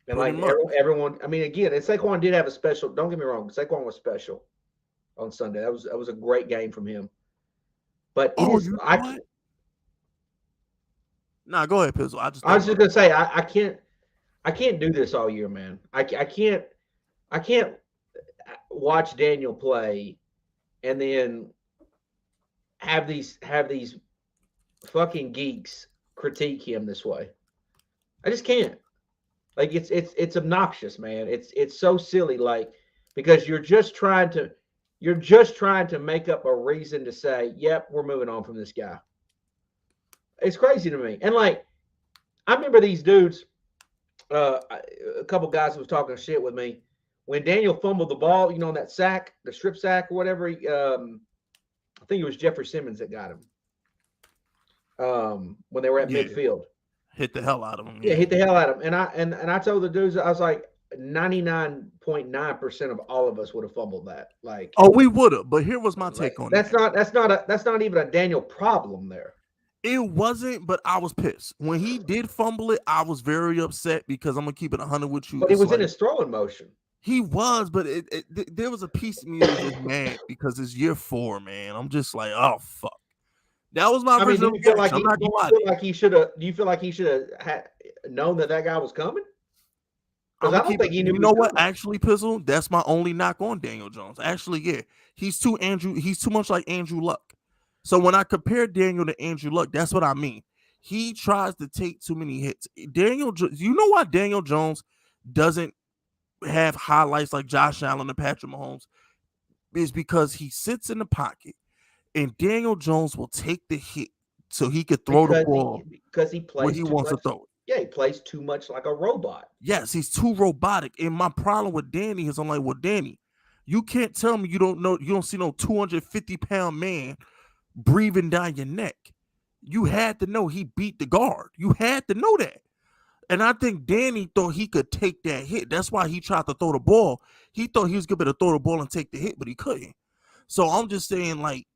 And like everyone, I mean, again, and Saquon did have a special. Don't get me wrong, Saquon was special on Sunday. That was a great game from him. But go ahead, Pizzle. I was just gonna say I can't do this all year, man. I can't watch Daniel play and then have these fucking geeks critique him this way. I just can't. Like, it's obnoxious, man. It's so silly, like, because you're just trying to make up a reason to say, yep, we're moving on from this guy. It's crazy to me. And like, I remember these dudes, a couple guys was talking shit with me when Daniel fumbled the ball, on that sack, the strip sack or whatever. I think it was Jeffrey Simmons that got him when they were at midfield. Hit the hell out of him. Yeah, hit the hell out of him. And I told the dudes, I was like, 99.9% of all of us would have fumbled that. Like, oh, we would have. But here was my take on that. That's not even a Daniel problem there. It wasn't, but I was pissed. When he did fumble it, I was very upset because I'm going to keep it 100 with you. But he was in his throwing motion. He was, but there was a piece of me that was just mad because it's year 4, man. I'm just like, oh, fuck. That was my original reaction. Do you feel like he should have known that guy was coming? Because I don't think he knew. You know what? Actually, Pizzle, that's my only knock on Daniel Jones. Actually, yeah. He's too much like Andrew Luck. So when I compare Daniel to Andrew Luck, that's what I mean. He tries to take too many hits. You know why Daniel Jones doesn't have highlights like Josh Allen and Patrick Mahomes? Is because he sits in the pocket and Daniel Jones will take the hit so he could throw the ball because he where plays he too wants to much. throw it. Yeah, he plays too much like a robot. Yes, he's too robotic. And my problem with Danny is I'm like, well, Danny, you can't tell me you don't see no 250-pound man breathing down your neck. You had to know he beat the guard. You had to know that. And I think Danny thought he could take that hit. That's why he tried to throw the ball. He thought he was going to throw the ball and take the hit, but he couldn't. So I'm just saying, like,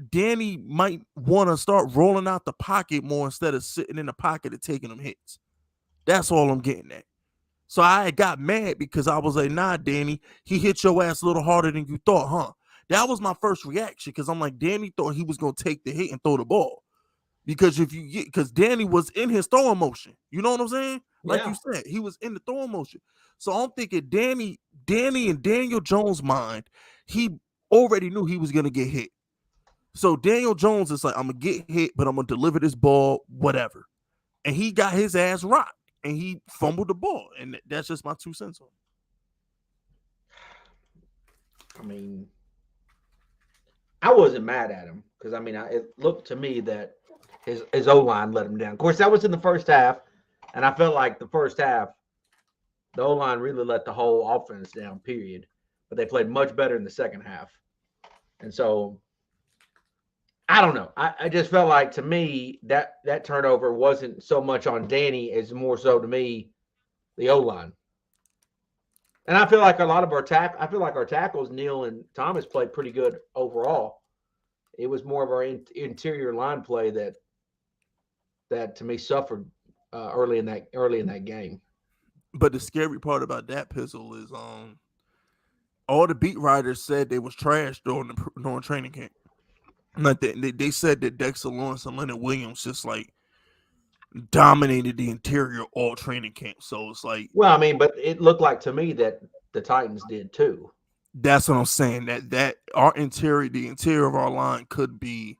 Danny might want to start rolling out the pocket more instead of sitting in the pocket and taking them hits. That's all I'm getting at. So I got mad because I was like, nah, Danny, he hit your ass a little harder than you thought, huh? That was my first reaction because I'm like, Danny thought he was going to take the hit and throw the ball. Because Danny was in his throwing motion. You know what I'm saying? Like you said, he was in the throwing motion. So I'm thinking Danny and Daniel Jones' mind, he already knew he was going to get hit. So Daniel Jones is like, I'm going to get hit, but I'm going to deliver this ball, whatever. And he got his ass rocked. And he fumbled the ball. And that's just my 2 cents on it. I mean, I wasn't mad at him because, I mean, it looked to me that his O-line let him down. Of course, that was in the first half. And I felt like the first half, the O-line really let the whole offense down, period. But they played much better in the second half. And so, I don't know. I just felt like, to me, that turnover wasn't so much on Danny as more so, to me, the O-line. And I feel like a lot of our tackles, Neal and Thomas, played pretty good overall. It was more of our interior line play that to me suffered early in that game. But the scary part about that, Pizzle, is all the beat writers said they was trash during training camp. Like they said that Dexter Lawrence and Leonard Williams just like dominated the interior all training camp. So it's like, well, I mean, but it looked like to me that the Titans did too. That's what I'm saying. That our the interior of our line could be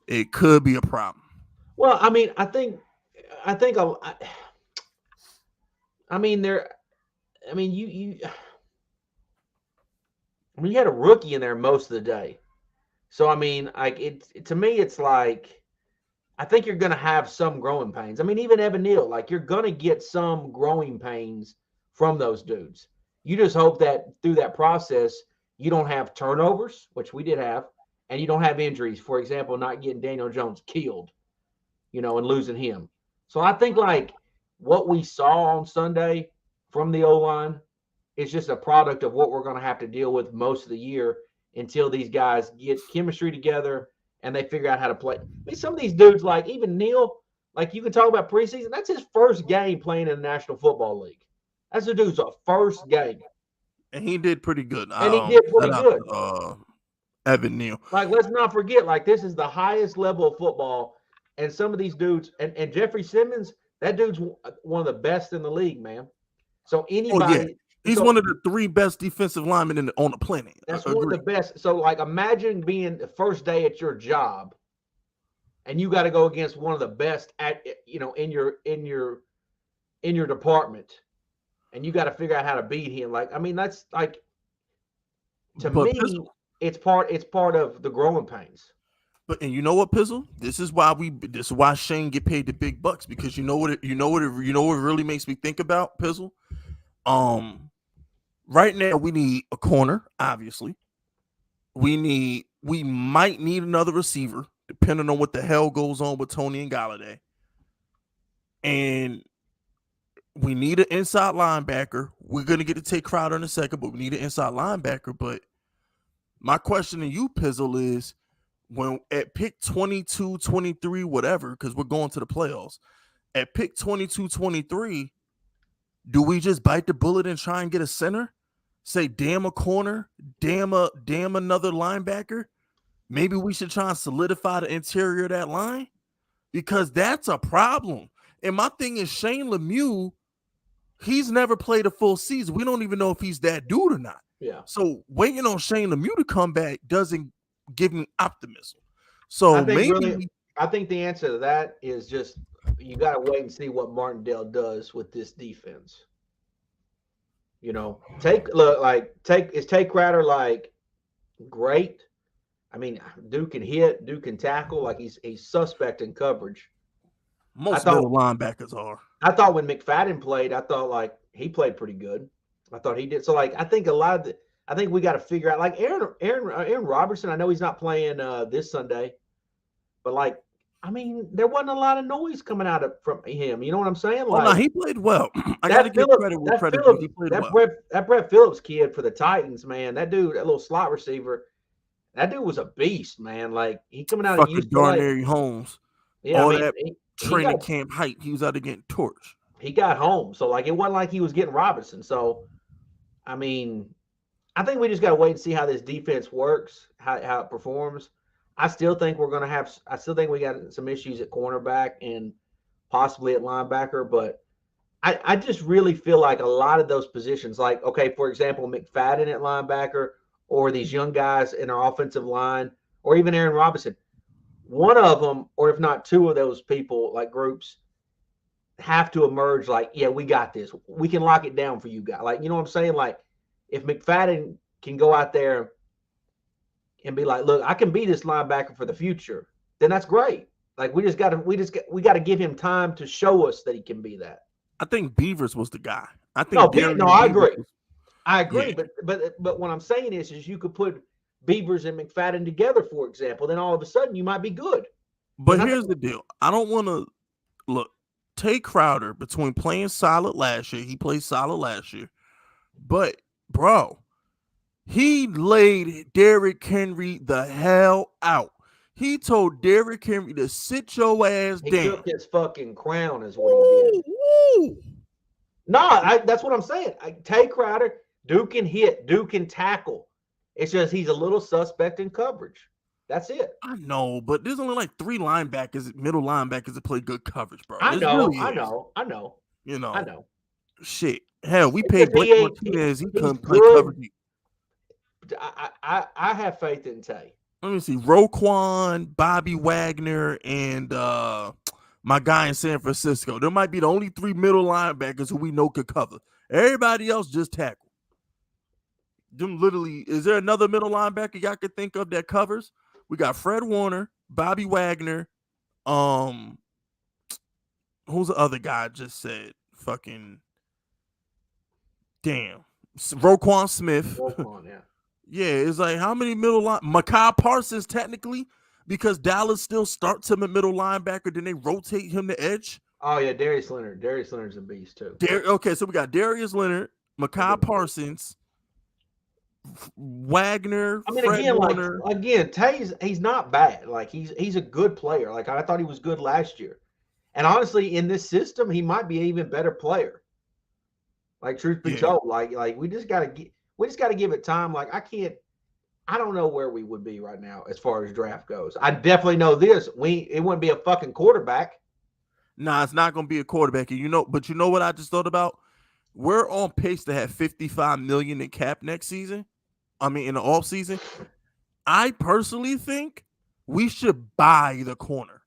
a problem. Well, I mean, I mean, you had a rookie in there most of the day. So, I mean, like to me, it's like, I think you're going to have some growing pains. I mean, even Evan Neal, like, you're going to get some growing pains from those dudes. You just hope that through that process, you don't have turnovers, which we did have, and you don't have injuries. For example, not getting Daniel Jones killed, and losing him. So I think, like, what we saw on Sunday from the O-line is just a product of what we're going to have to deal with most of the year until these guys get chemistry together and they figure out how to play. I mean, some of these dudes, like even Neal, like, you can talk about preseason. That's his first game playing in the National Football League. That's the dude's first game. And he did pretty good. And he did pretty good. Evan Neal. Like, let's not forget, like, this is the highest level of football. And some of these dudes, and Jeffrey Simmons, that dude's one of the best in the league, man. So anybody. He's one of the 3 best defensive linemen on the planet. That's one of the best. So, like, imagine being the first day at your job, and you got to go against one of the best at in your department, and you got to figure out how to beat him. Like, I mean, that's like, to me, it's part of the growing pains. But and you know what, Pizzle? This is why Shane get paid the big bucks, because you know what it really makes me think about, Pizzle. Right now, we need a corner, obviously. We might need another receiver, depending on what the hell goes on with Toney and Golladay. And we need an inside linebacker. We're going to get to take Crowder in a second, but we need an inside linebacker. But my question to you, Pizzle, is when at pick 22, 23, whatever, because we're going to the playoffs, at pick 22, 23, do we just bite the bullet and try and get a center? Say, damn a corner, damn another linebacker. Maybe we should try and solidify the interior of that line, because that's a problem. And my thing is, Shane Lemieux, he's never played a full season. We don't even know if he's that dude or not. Yeah. So waiting on Shane Lemieux to come back doesn't give me optimism. So I think the answer to that is just, you got to wait and see what Martindale does with this defense. Is Tate Crowder, like, great? I mean, Duke can hit, Duke can tackle. Like he's suspect in coverage. Most middle linebackers are. I thought when McFadden played, I thought like he played pretty good. I thought he did. So like I think I think we got to figure out like Aaron Robertson. I know he's not playing this Sunday, but like I mean, there wasn't a lot of noise coming out from him. You know what I'm saying? Like, no, he played well. I got to give credit where credit due. He played well. That Brett Phillips kid for the Titans, man, that dude, that little slot receiver, that dude was a beast, man. Like he coming out of UCLA. Darnell Holmes. Yeah, all that training camp hype. He was out there getting torched. He got home, so like it wasn't like he was getting Robinson. So, I mean, I think we just got to wait and see how this defense works, how it performs. I still think we got some issues at cornerback and possibly at linebacker, but I just really feel like a lot of those positions, like, okay, for example, McFadden at linebacker or these young guys in our offensive line or even Aaron Robinson, one of them, or if not two of those people, like groups, have to emerge like, yeah, we got this. We can lock it down for you guys. Like, you know what I'm saying? Like, if McFadden can go out there and be like, look, I can be this linebacker for the future, then that's great. Like we got to give him time to show us that he can be that. I think Beavers was the guy. I agree. Yeah. But what I'm saying is you could put Beavers and McFadden together, for example, then all of a sudden you might be good. But here's the deal. I don't want to look. Take Crowder between playing solid last year. He played solid last year. But, bro, he laid Derrick Henry the hell out. He told Derrick Henry to sit your ass down. He took his fucking crown is what he did. Woo. No, that's what I'm saying. Take Crowder. Duke can hit. Duke can tackle. It's just he's a little suspect in coverage. That's it. I know, but there's only like 3 linebackers, middle linebackers that play good coverage, bro. I know. You know. I know. Shit. Hell, we paid Blake Martinez. He couldn't play coverage. I have faith in Tay. Let me see. Roquan, Bobby Wagner, and my guy in San Francisco. There might be the only 3 middle linebackers who we know could cover. Everybody else just tackle. Them literally, is there another middle linebacker y'all could think of that covers? We got Fred Warner, Bobby Wagner. Who's the other guy I just said? Fucking damn. Roquan Smith. Roquan, yeah. Yeah, it's like how many middle line? Micah Parsons, technically, because Dallas still starts him at middle linebacker, then they rotate him to edge. Oh, yeah, Darius Leonard. Darius Leonard's a beast, too. Okay, so we got Darius Leonard, Micah Parsons, Wagner. I mean, Fred Tay's he's not bad. Like he's a good player. Like I thought he was good last year, and honestly, in this system, he might be an even better player. Like truth be told, like we just gotta give it time. Like I don't know where we would be right now as far as draft goes. I definitely know this. It wouldn't be a fucking quarterback. Nah, it's not gonna be a quarterback. But you know what I just thought about? We're on pace to have $55 million in cap next season. I mean, in the offseason. I personally think we should buy the corner.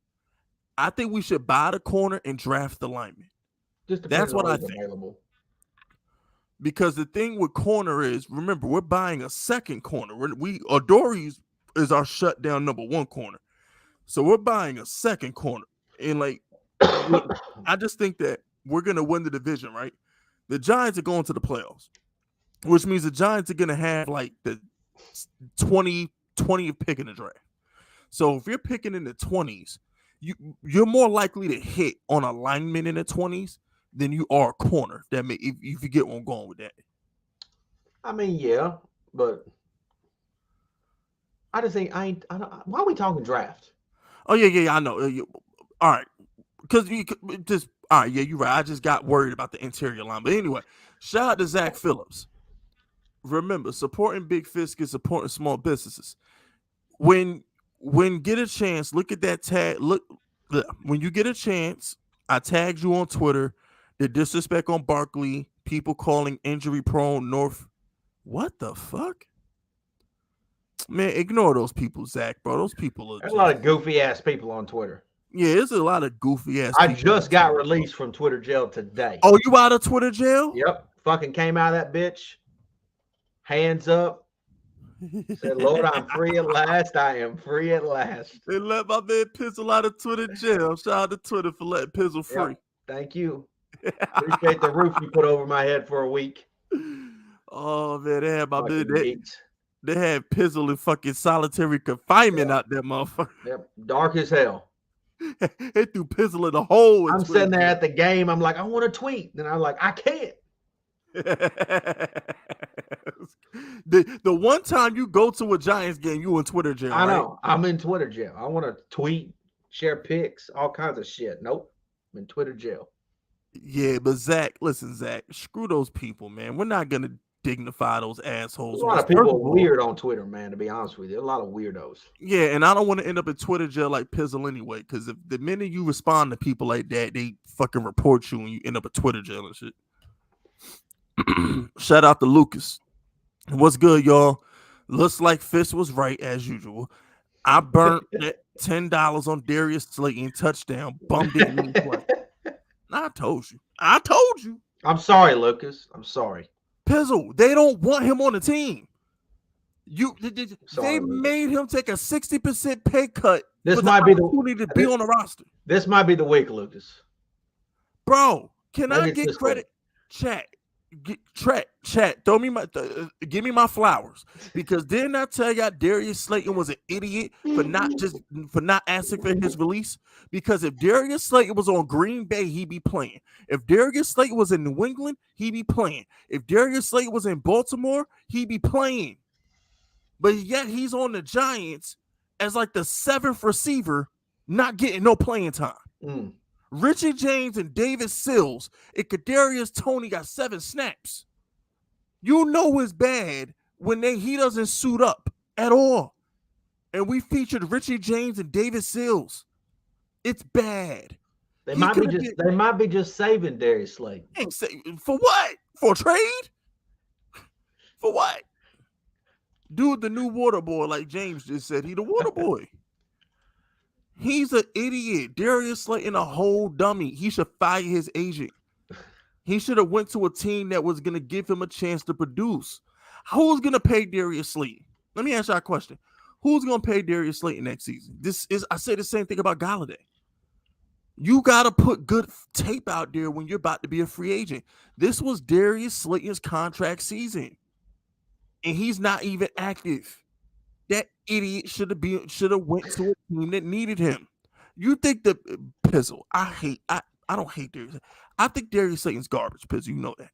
I think we should buy the corner and draft the lineman. That's what I think. Available. Because the thing with corner is, remember, we're buying a second corner. Adoree is our shutdown number 1 corner. So we're buying a second corner. And I just think that we're going to win the division, right? The Giants are going to the playoffs, which means the Giants are going to have like the 20th pick in the draft. So if you're picking in the 20s, you're more likely to hit on a lineman in the 20s than you are a corner. That may, if you get where I'm going with that. I mean, yeah, but I just think why are we talking draft? Oh yeah, I know. All right, because you just. All right, yeah, you're right. I just got worried about the interior line. But anyway, shout out to Zach Phillips. Remember, supporting big fish is supporting small businesses. When get a chance, look at that tag. Look, when you get a chance, I tagged you on Twitter. The disrespect on Barkley, people calling injury prone North. What the fuck? Man, ignore those people, Zach, bro. Those people are There's a lot of goofy ass people on Twitter. Yeah, there's a lot of goofy ass. I just got released from Twitter jail today. Oh, you out of Twitter jail? Yep. Fucking came out of that bitch. Hands up. Said, Lord, I'm free at last. I am free at last. They let my man Pizzle out of Twitter jail. Shout out to Twitter for letting Pizzle free. Yep. Thank you. Appreciate the roof you put over my head for a week. Oh man, they had my Fucking man. geeks. They had Pizzle in fucking solitary confinement out there, motherfucker. Yep. Dark as hell. They threw Pizzle in the hole. I'm sitting there at the game. I'm like, I want to tweet. And I'm like, I can't. The one time you go to a Giants game, you in Twitter jail. I know. Right? I'm in Twitter jail. I want to tweet, share pics, all kinds of shit. Nope. I'm in Twitter jail. Yeah, but Zach, listen, Zach, screw those people, man. We're not gonna dignify those assholes. A lot of people are weird on Twitter, man, to be honest with you. A lot of weirdos. Yeah, and I don't want to end up in Twitter jail like Pizzle anyway, because if the minute you respond to people like that, they fucking report you and you end up in Twitter jail and shit. Shout out to Lucas. What's good, y'all? Looks like Fist was right as usual. I burnt that $10 on Darius Slayton touchdown. Bummed it play. I told you. I'm sorry, Lucas. I'm sorry. Pizzle, they don't want him on the team. They made him take a 60% pay cut. This might be the opportunity to be on the roster. This might be the week, Lucas. Bro, can I get credit? Chat. Throw me give me my flowers, because didn't I tell y'all Darius Slayton was an idiot for not asking for his release? Because if Darius Slayton was on Green Bay, he'd be playing. If Darius Slayton was in New England, he'd be playing. If Darius Slayton was in Baltimore, he'd be playing. But yet he's on the Giants as like the 7th receiver, not getting no playing time. Richie James and David Sills and Kadarius Tony got 7 snaps. You know it's bad when he doesn't suit up at all. And we featured Richie James and David Sills. It's bad. They might be just saving Darius Slayton. For what? For a trade? For what? Dude, the new water boy, like James just said, he the water boy. He's an idiot. Darius Slayton a whole dummy. He should fire his agent. He should have went to a team that was going to give him a chance to produce. Who's going to pay Darius Slayton? Let me ask you a question. Who's going to pay Darius Slayton next season? I say the same thing about Golladay. You got to put good tape out there when you're about to be a free agent. This was Darius Slayton's contract season, and he's not even active. That idiot should have went to a team that needed him. You think that Pizzle? I don't hate Darius. I think Darius Slayton's garbage, Pizzle. You know that.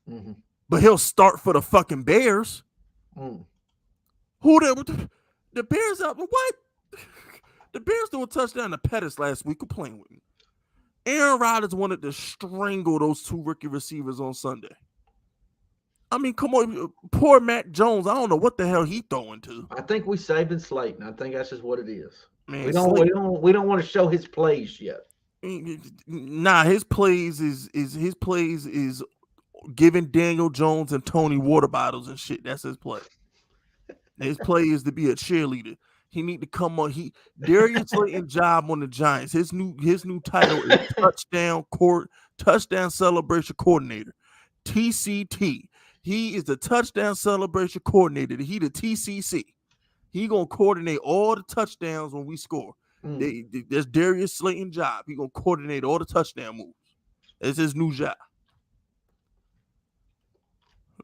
Mm-hmm. But he'll start for the fucking Bears. Who the Bears out? What? The Bears threw a touchdown to Pettis last week. Who playing with me? Aaron Rodgers wanted to strangle those 2 rookie receivers on Sunday. I mean, come on, poor Mac Jones. I don't know what the hell he throwing to. I think we saving Slayton. I think that's just what it is. Man, we don't want to show his plays yet. Nah, his plays is giving Daniel Jones and Toney water bottles and shit. That's his play. His play is to be a cheerleader. He need to come on. Darius Slayton's job on the Giants. His new title is touchdown celebration coordinator, TCT. He is the touchdown celebration coordinator. He the TCC. He gonna coordinate all the touchdowns when we score. That's Darius Slayton's job. He gonna coordinate all the touchdown moves. That's his new job.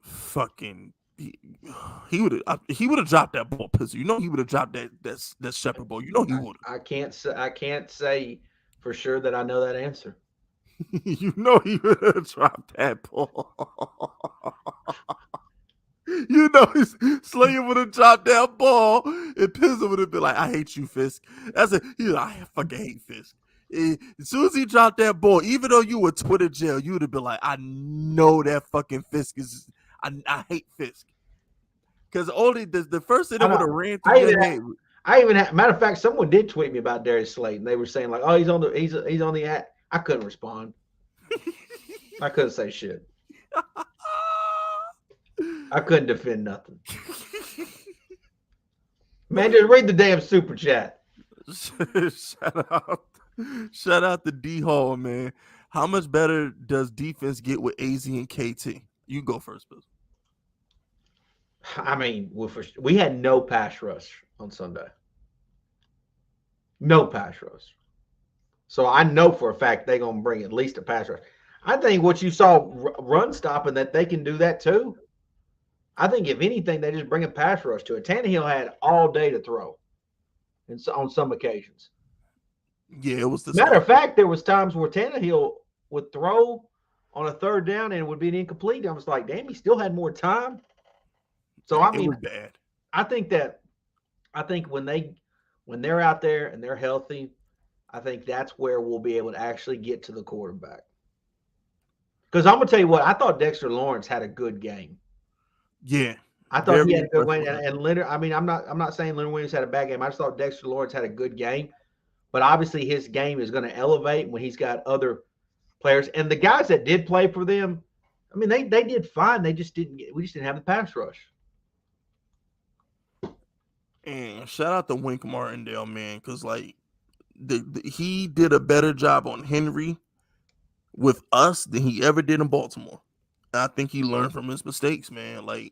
Fucking, he would have dropped that ball, Pizzle. You know he would have dropped that shepherd ball. You know he would. I can't say for sure that I know that answer. You know he would have dropped that ball. You know Slayton would have dropped that ball, and Pizzle would have been like, "I hate you, Fisk." I fucking hate Fisk. As soon as he dropped that ball, even though you were Twitter jail, you would have been like, "I know that fucking Fisk is. I hate Fisk." Because only the first thing that would have ran through your head. Matter of fact, someone did tweet me about Darius Slayton. They were saying like, "Oh, he's on the act." I couldn't respond. I couldn't say shit. I couldn't defend nothing. Man, just read the damn super chat. Shout out to D Hall, man. How much better does defense get with AZ and KT? You go first, Bill. I mean, we had no pass rush on Sunday. No pass rush. So I know for a fact they're going to bring at least a pass rush. I think what you saw run stopping, that they can do that too. I think if anything, they just bring a pass rush to it. Tannehill had all day to throw, and so on some occasions. Yeah, it was the Matter of fact, there was times where Tannehill would throw on a third down and it would be an incomplete. I was like, damn, he still had more time. So I mean, it was bad. I think when they're out there and they're healthy, I think that's where we'll be able to actually get to the quarterback. Because I'm gonna tell you what, I thought Dexter Lawrence had a good game. Yeah, I thought he had a good game. And Leonard, I mean, I'm not saying Leonard Williams had a bad game. I just thought Dexter Lawrence had a good game. But obviously his game is going to elevate when he's got other players. And the guys that did play for them, I mean, they did fine. We just didn't have the pass rush. And shout out to Wink Martindale, man, because like he did a better job on Henry with us than he ever did in Baltimore. And I think he learned from his mistakes, man. Like,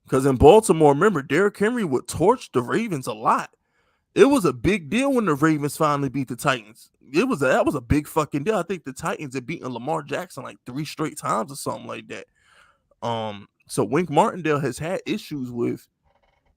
because in Baltimore, remember, Derrick Henry would torch the Ravens a lot. It was a big deal when the Ravens finally beat the Titans. That was a big fucking deal. I think the Titans had beaten Lamar Jackson like 3 straight times or something like that. So Wink Martindale has had issues with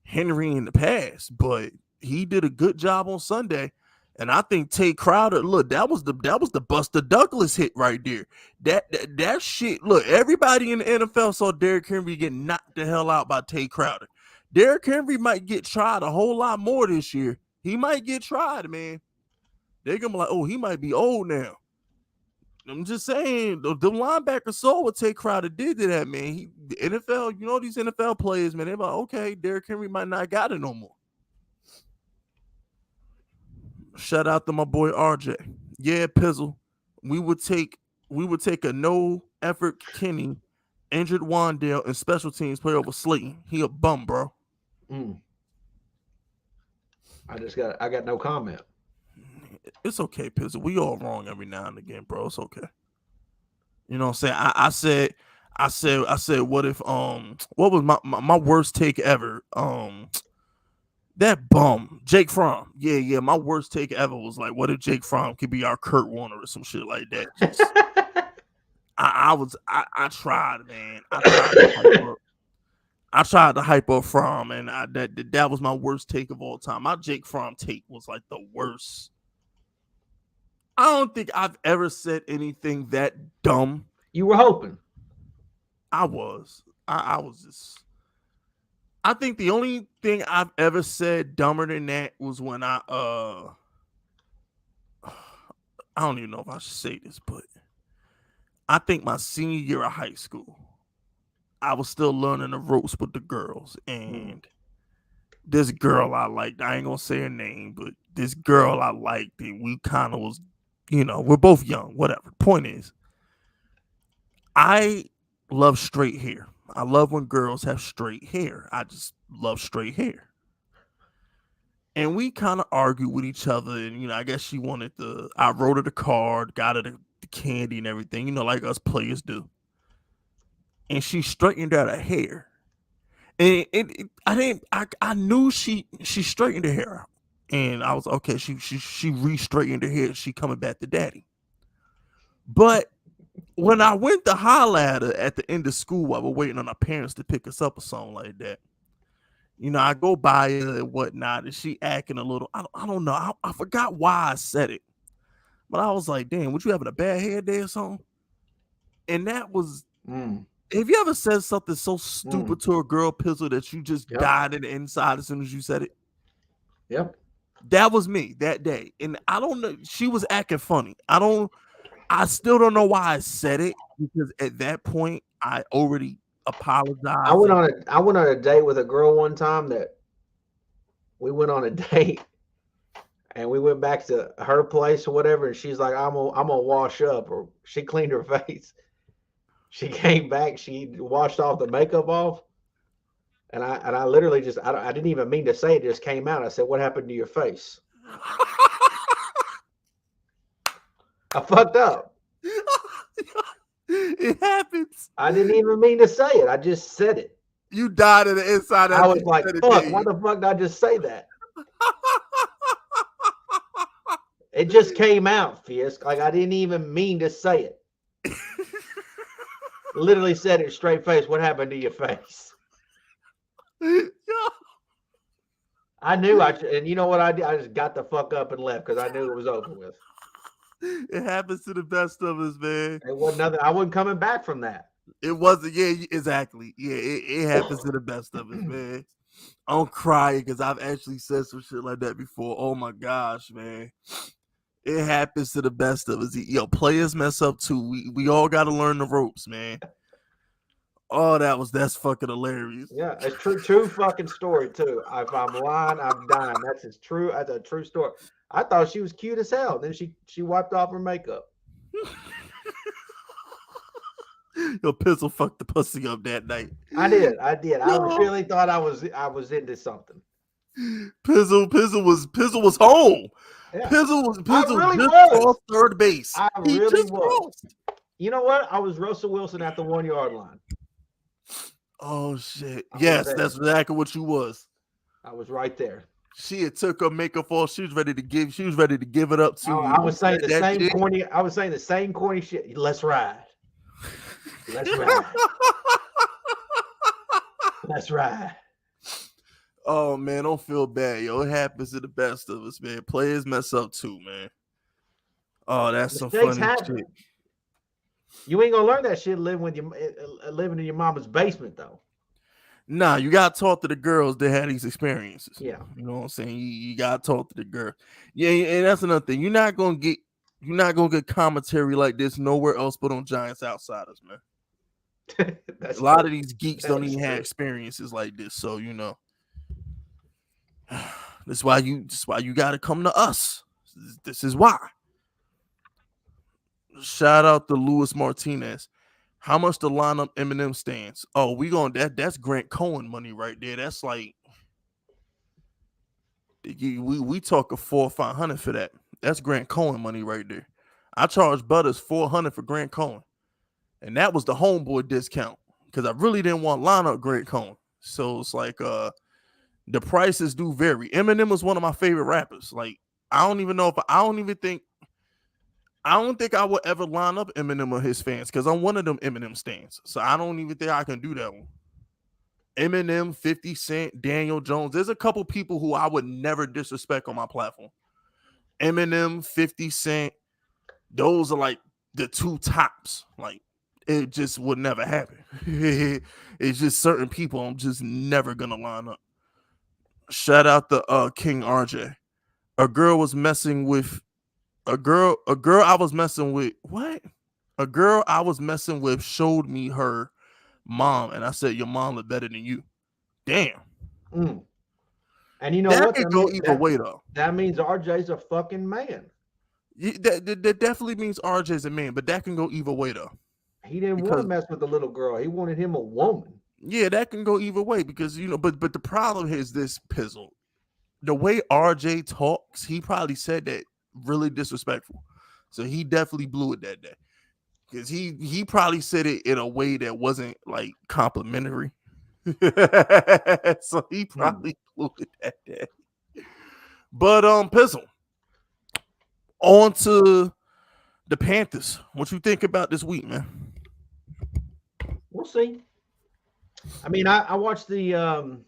Henry in the past, but he did a good job on Sunday. And I think Tay Crowder, look, that was the Buster Douglas hit right there. That shit, look, everybody in the NFL saw Derrick Henry get knocked the hell out by Tay Crowder. Derrick Henry might get tried a whole lot more this year. He might get tried, man. They're going to be like, oh, he might be old now. I'm just saying, the linebacker saw what Tay Crowder did to that, man. The NFL, you know, these NFL players, man, they're like, okay, Derrick Henry might not got it no more. Shout out to my boy RJ. Yeah, Pizzle. We would take a no effort Kenny, injured Wandale, and special teams play over Slayton. He a bum, bro. I got no comment. It's okay, Pizzle. We all wrong every now and again, bro. It's okay. You know what I'm saying? I said, what if what was my worst take ever? That bum, Jake Fromm. Yeah, my worst take ever was like, what if Jake Fromm could be our Kurt Warner or some shit like that? Just, I tried, man. I tried to hype up Fromm, and that was my worst take of all time. My Jake Fromm take was like the worst. I don't think I've ever said anything that dumb. You were hoping. I was. I was just. I think the only thing I've ever said dumber than that was when I don't even know if I should say this, but I think my senior year of high school, I was still learning the ropes with the girls, and this girl I liked, I ain't gonna say her name, but this girl I liked, and we kind of was, you know, we're both young, whatever. Point is, I love straight hair. I love when girls have straight hair. I just love straight hair. And we kind of argued with each other. And, you know, I guess she wanted I wrote her the card, got her the candy and everything, you know, like us players do. And she straightened out her hair. And I knew she straightened her hair out. And I was, okay, she re-straightened her hair. She coming back to daddy. But when I went to holler at her at the end of school while we're waiting on our parents to pick us up or something like that, you know, I go by her and whatnot, and she acting a little, I don't know. I forgot why I said it. But I was like, damn, would you having a bad hair day or something? And that was, have you ever said something so stupid to a girl, Pizzle, that you just died in the inside as soon as you said it? Yep. That was me that day. And I don't know, she was acting funny. I still don't know why I said it, because at that point I already apologized. I went on a date with a girl one time that we went on a date and we went back to her place or whatever, and she's like, I'm gonna wash up, or she cleaned her face. She came back, she washed off the makeup off, and I literally just I didn't even mean to say it, just came out. I said, what happened to your face? I fucked up. It happens. I didn't even mean to say it. I just said it. You died in the inside. I was like, fuck, day. why the fuck did I just say that? It just came out, Fisk. Like I didn't even mean to say it. Literally said it straight face. What happened to your face? I knew and you know what I did? I just got the fuck up and left because I knew it was over with. It happens to the best of us, man. It wasn't nothing. I wasn't coming back from that. It wasn't. Yeah, exactly. Yeah, it happens to the best of us, man. I'm crying because I've actually said some shit like that before. Oh my gosh, man. It happens to the best of us. Yo, players mess up too. We all got to learn the ropes, man. Oh, that's fucking hilarious. Yeah, it's true fucking story too. If I'm lying, I'm dying. That's a true story. I thought she was cute as hell. Then she wiped off her makeup. Yo, Pizzle fucked the pussy up that night. I did. I really thought I was into something. Pizzle was home. Yeah. Pizzle really just crossed third base. He really was. You know what? I was Russell Wilson at the 1 yard line. Oh shit! Yes, that's exactly what you was. I was right there. She had took her makeup off. She was ready to give it up to you. I was saying the same corny. I was saying the same corny shit. Let's ride. Let's ride. Let's ride. Oh man, don't feel bad, yo. It happens to the best of us, man. Players mess up too, man. Oh, that's some funny shit. You ain't gonna learn that shit living in your mama's basement, though. Nah, you got to talk to the girls that had these experiences. Yeah, you know what I'm saying. You got to talk to the girl. Yeah, and that's another thing. You're not gonna get commentary like this nowhere else but on Giants Outsiders, man. A lot of these geeks don't even have experiences like this, so you know. That's why you got to come to us. This is why. Shout out to Luis Martinez. How much the lineup Eminem stands? Oh, that's Grant Cohen money right there. That's like we talk 400 or 500 for that. That's Grant Cohen money right there. I charged Butters $400 for Grant Cohen, and that was the homeboy discount because I really didn't want lineup Grant Cohen. So it's like the prices do vary. Eminem was one of my favorite rappers. Like I don't think I would ever line up Eminem or his fans because I'm one of them Eminem stans. So I don't even think I can do that one. Eminem, 50 Cent, Daniel Jones. There's a couple people who I would never disrespect on my platform. Eminem, 50 Cent. Those are like the two tops. Like it just would never happen. It's just certain people I'm just never going to line up. Shout out to King RJ. A girl I was messing with. A girl I was messing with showed me her mom, and I said, "Your mom look better than you." Damn. Mm. And you know that what? Could go either way, though. That means RJ's a fucking man. That definitely means RJ's a man, but that can go either way, though. He didn't want to mess with the little girl. He wanted him a woman. Yeah, that can go either way because but the problem is this, Pizzle. The way RJ talks, he probably said that really disrespectful. So he definitely blew it that day. Because he probably said it in a way that wasn't like complimentary. So he probably blew it that day. But Pizzle, on to the Panthers. What you think about this week, man? We'll see. I mean, I watched the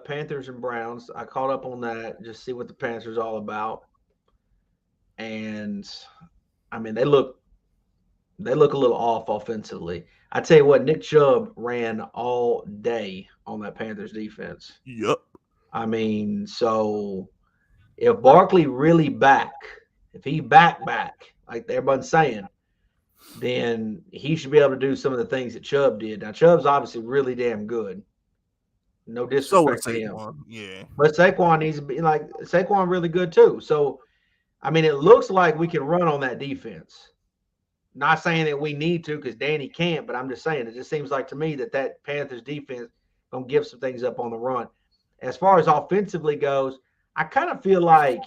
Panthers and Browns. I caught up on that, just see what the Panthers are all about. And I mean, they look a little off offensively. I tell you what, Nick Chubb ran all day on that Panthers defense. Yep. I mean, so if Barkley really if he back like everyone's saying, then he should be able to do some of the things that Chubb did. Now, Chubb's obviously really damn good. No disrespect to him. Yeah. But Saquon needs to be like Saquon really good too. So, I mean, it looks like we can run on that defense. Not saying that we need to because Danny can't, but I'm just saying it just seems like to me that Panthers defense gonna give some things up on the run. As far as offensively goes, I kind of feel like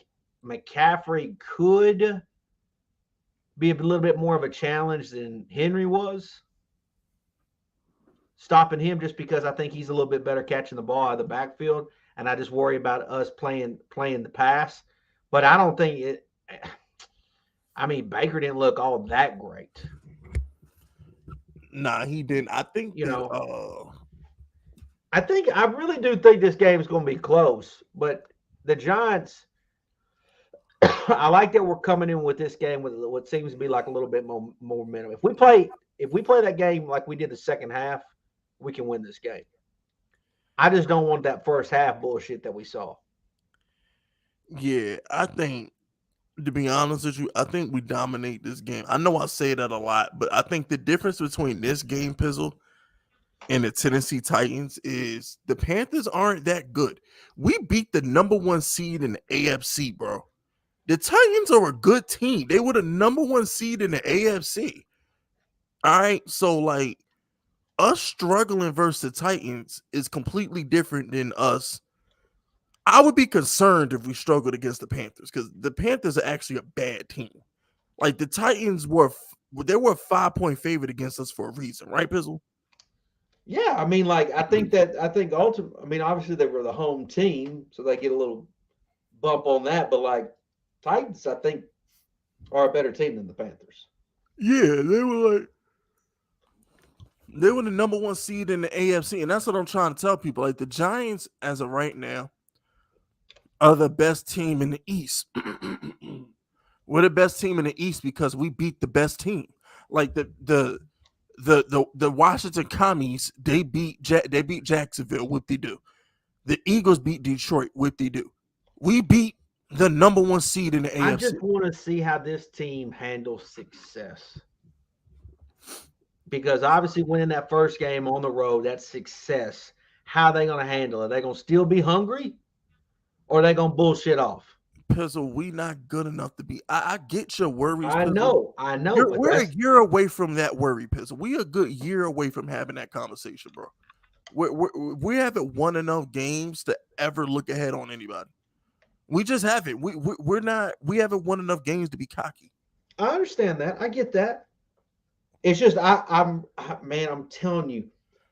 McCaffrey could be a little bit more of a challenge than Henry was. stopping him just because I think he's a little bit better catching the ball out of the backfield, and I just worry about us playing the pass. But I don't think it. I mean, Baker didn't look all that great. Nah, he didn't. I think You that know, I really do think this game is going to be close. But the Giants, I like that we're coming in with this game with what seems to be like a little bit more momentum. If we play that game like we did the second half, we can win this game. I just don't want that first half bullshit that we saw. yeah, I think, to be honest with you, I think we dominate this game. I know I say that a lot, but I think the difference between this game, Pizzle, and the Tennessee Titans is the Panthers aren't that good. We beat the number 1 seed in the AFC, bro. The Titans are a good team. They were the number 1 seed in the AFC. All right, so like us struggling versus the Titans is completely different than us. I would be concerned if we struggled against the Panthers because the Panthers are actually a bad team. Like the Titans were a 5-point favorite against us for a reason, right, Pizzle? Yeah, I mean, like I think ultimately, I mean, obviously they were the home team, so they get a little bump on that. But like Titans, I think are a better team than the Panthers. Yeah, they were the number 1 seed in the AFC, and that's what I'm trying to tell people. Like the Giants, as of right now, are the best team in the East. We're the best team in the East because we beat the best team. Like the Washington Commies, they beat Jacksonville. What they do? The Eagles beat Detroit. What they do? We beat the number 1 seed in the AFC. I just want to see how this team handles success. Because obviously winning that first game on the road, that's success. How are they going to handle it? Are they going to still be hungry? Or are they going to bullshit off? Pizzle, we not good enough to be. I get your worries. I Pizzle. know. We're a year away from that worry, Pizzle. We a good year away from having that conversation, bro. We haven't won enough games to ever look ahead on anybody. We just haven't. We're not. We haven't won enough games to be cocky. I understand that. I get that. It's just I'm telling you,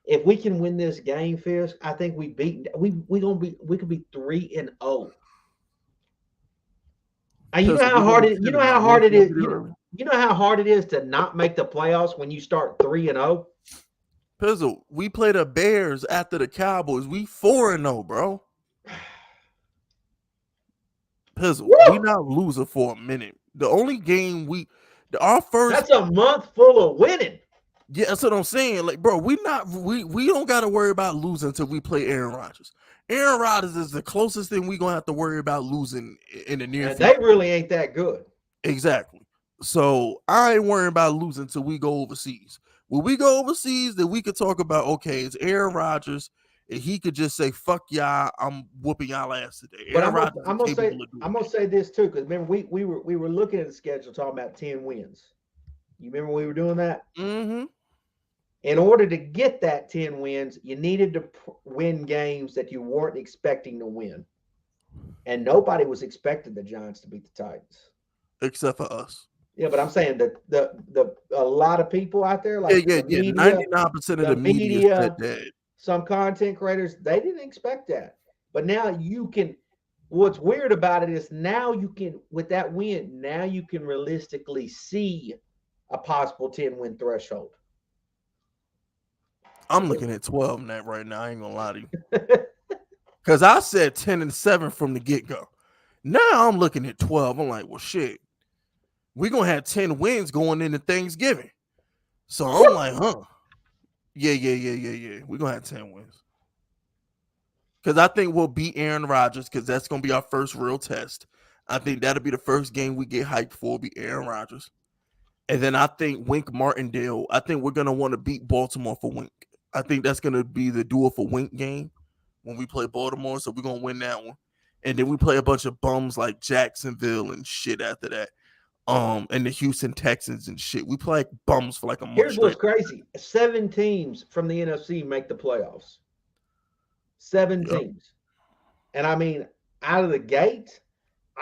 if we can win this game, Fierce, I think we could be 3-0. And you know how hard it is. You know how hard it is to not make the playoffs when you start 3-0. Pizzle, we play the Bears after the Cowboys. We 4-0, bro. Pizzle, we not losing for a minute. The only game our first. That's a month full of winning. Yeah, that's what I'm saying. Like, bro, we don't got to worry about losing until we play Aaron Rodgers. Aaron Rodgers is the closest thing we're gonna have to worry about losing in the near future. They really ain't that good. Exactly. So I ain't worrying about losing until we go overseas. When we go overseas, then we could talk about, okay, it's Aaron Rodgers, and he could just say, "Fuck y'all, I'm whooping y'all ass today." But I'm gonna say this too, because remember we were looking at the schedule talking about 10 wins. You remember we were doing that? Mm-hmm. In order to get that 10 wins, you needed to win games that you weren't expecting to win. And nobody was expecting the Giants to beat the Titans. Except for us. Yeah, but I'm saying that a lot of people out there, like the media, 99% of the media said that. Some content creators, they didn't expect that. But now you can, what's weird about it is now you can, with that win, now you can realistically see a possible 10-win threshold. I'm looking at 12 in that right now. I ain't gonna lie to you. Because I said 10-7 from the get-go. Now I'm looking at 12. I'm like, well, shit. We're going to have 10 wins going into Thanksgiving. So I'm like, huh. Yeah. We're going to have 10 wins. Because I think we'll beat Aaron Rodgers because that's going to be our first real test. I think that'll be the first game we get hyped for, will be Aaron Rodgers. And then I think Wink Martindale, I think we're going to want to beat Baltimore for Wink. I think that's going to be the duel for Wink game when we play Baltimore. So we're going to win that one. And then we play a bunch of bums like Jacksonville and shit after that. And the Houston Texans and shit. We play like bums for like a month. Here's what's crazy. 7 teams from the NFC make the playoffs. 7 teams. And I mean, out of the gate,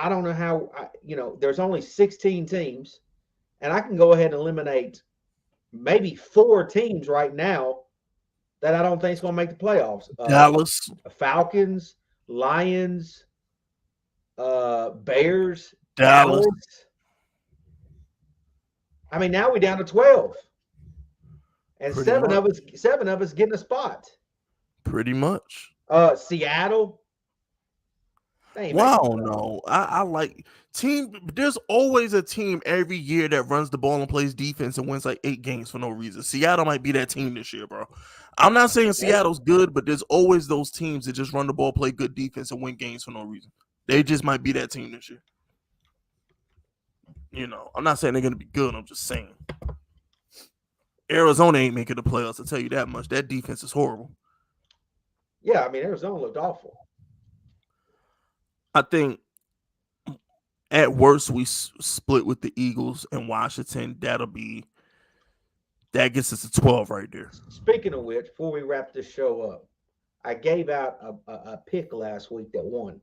I don't know how, there's only 16 teams. And I can go ahead and eliminate maybe 4 teams right now that I don't think is going to make the playoffs. Dallas. Falcons, Lions, Bears, Dallas. Dallas. I mean, now we're down to 12. And Pretty seven much. of us getting a spot. Pretty much. Seattle. Wow, no. I like team. There's always a team every year that runs the ball and plays defense and wins like 8 games for no reason. Seattle might be that team this year, bro. I'm not saying Seattle's good, but there's always those teams that just run the ball, play good defense, and win games for no reason. They just might be that team this year. You know, I'm not saying they're gonna be good. I'm just saying. Arizona ain't making the playoffs. I'll tell you that much. That defense is horrible. Yeah, I mean, Arizona looked awful. I think at worst we split with the Eagles and Washington. That gets us to 12 right there. Speaking of which, before we wrap this show up, I gave out a pick last week that won.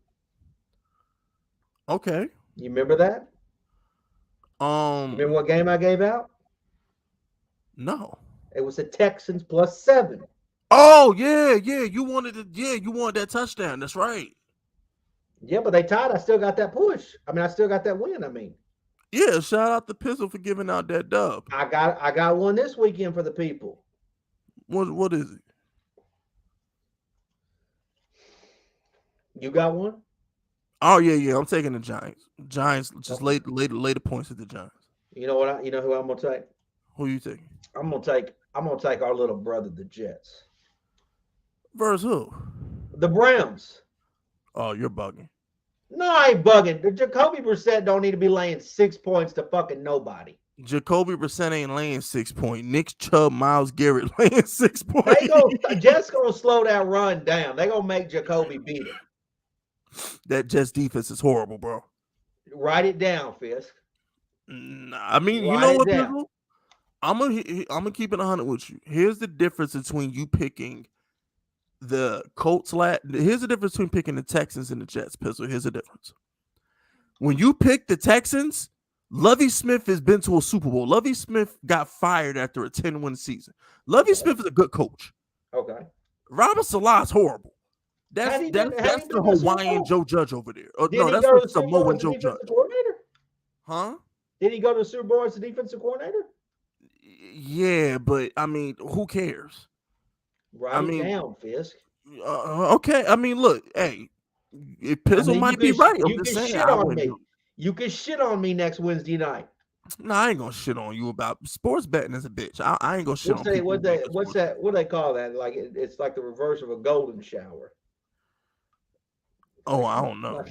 Okay. You remember that? Remember what game I gave out? No. It was the Texans +7. Oh yeah. You wanted that touchdown. That's right. Yeah, but they tied. I still got that push. I mean, I still got that win. I mean, yeah. Shout out to Pizzle for giving out that dub. I got one this weekend for the people. What is it? You got one? Oh yeah. I'm taking the Giants. Giants just lay the points at the Giants. You know what? You know who I'm gonna take? Who you taking? I'm gonna take our little brother, the Jets. Versus who? The Browns. Oh, you're bugging. No, I ain't bugging. The Jacoby Brissett don't need to be laying 6 points to fucking nobody. Jacoby Brissett ain't laying 6 points. Nick Chubb, Myles Garrett laying 6 points. Jets gonna slow that run down. They gonna make Jacoby beat him. That Jets defense is horrible, bro. Write it down, Fisk. Nah, I mean, you know what, people? I'm gonna keep it 100 with you. Here's the difference between you picking the Colts. Here's the difference between picking the Texans and the Jets, Pizzle. Here's the difference. When you pick the Texans, Lovie Smith has been to a Super Bowl. Lovie Smith got fired after a 10-win season. Lovie Smith is a good coach. Okay. Robert Salah is horrible. That's the Hawaiian Joe Judge over there. No, that's the Samoan Joe Judge. Huh? Did he go to the Super Bowl as the defensive coordinator? Yeah, but I mean, who cares? Write it down, Fisk. Okay, I mean, look, hey, Pizzle might be right. I'm just saying. Shit on me. You can shit on me next Wednesday night. No, I ain't gonna shit on you about sports betting as a bitch. I ain't gonna shit on people. What they call that? Like it's like the reverse of a golden shower. Oh, I don't know.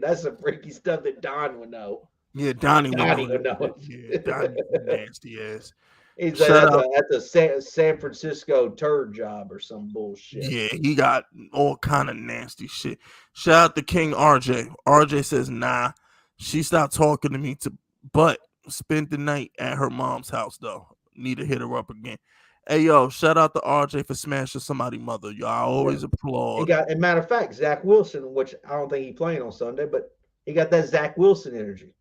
That's some freaky stuff that Don would know. Yeah, Donnie would know. Yeah, Donnie nasty ass. He's that's a San Francisco turd job or some bullshit. Yeah, he got all kind of nasty shit. Shout out to King RJ. RJ says, nah, she stopped talking to me but spent the night at her mom's house though. Need to hit her up again. Hey yo, shout out to RJ for smashing somebody's mother. Y'all always applaud. As a matter of fact, Zach Wilson, which I don't think he's playing on Sunday, but he got that Zach Wilson energy.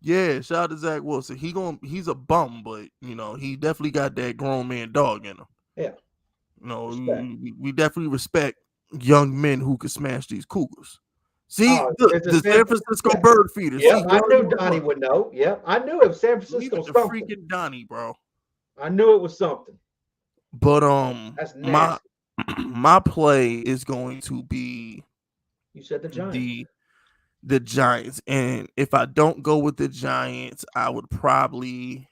Yeah, shout out to Zach Wilson. He's a bum, but you know, he definitely got that grown man dog in him. Yeah. You know, we definitely respect young men who can smash these cougars. See, the San Francisco bird feeder. Yeah, I knew Donnie would know. Yeah, I knew it was San Francisco. The freaking Donnie, bro. I knew it was something. But that's nasty. my play is going to be. You said the Giants. The Giants, and if I don't go with the Giants, I would probably.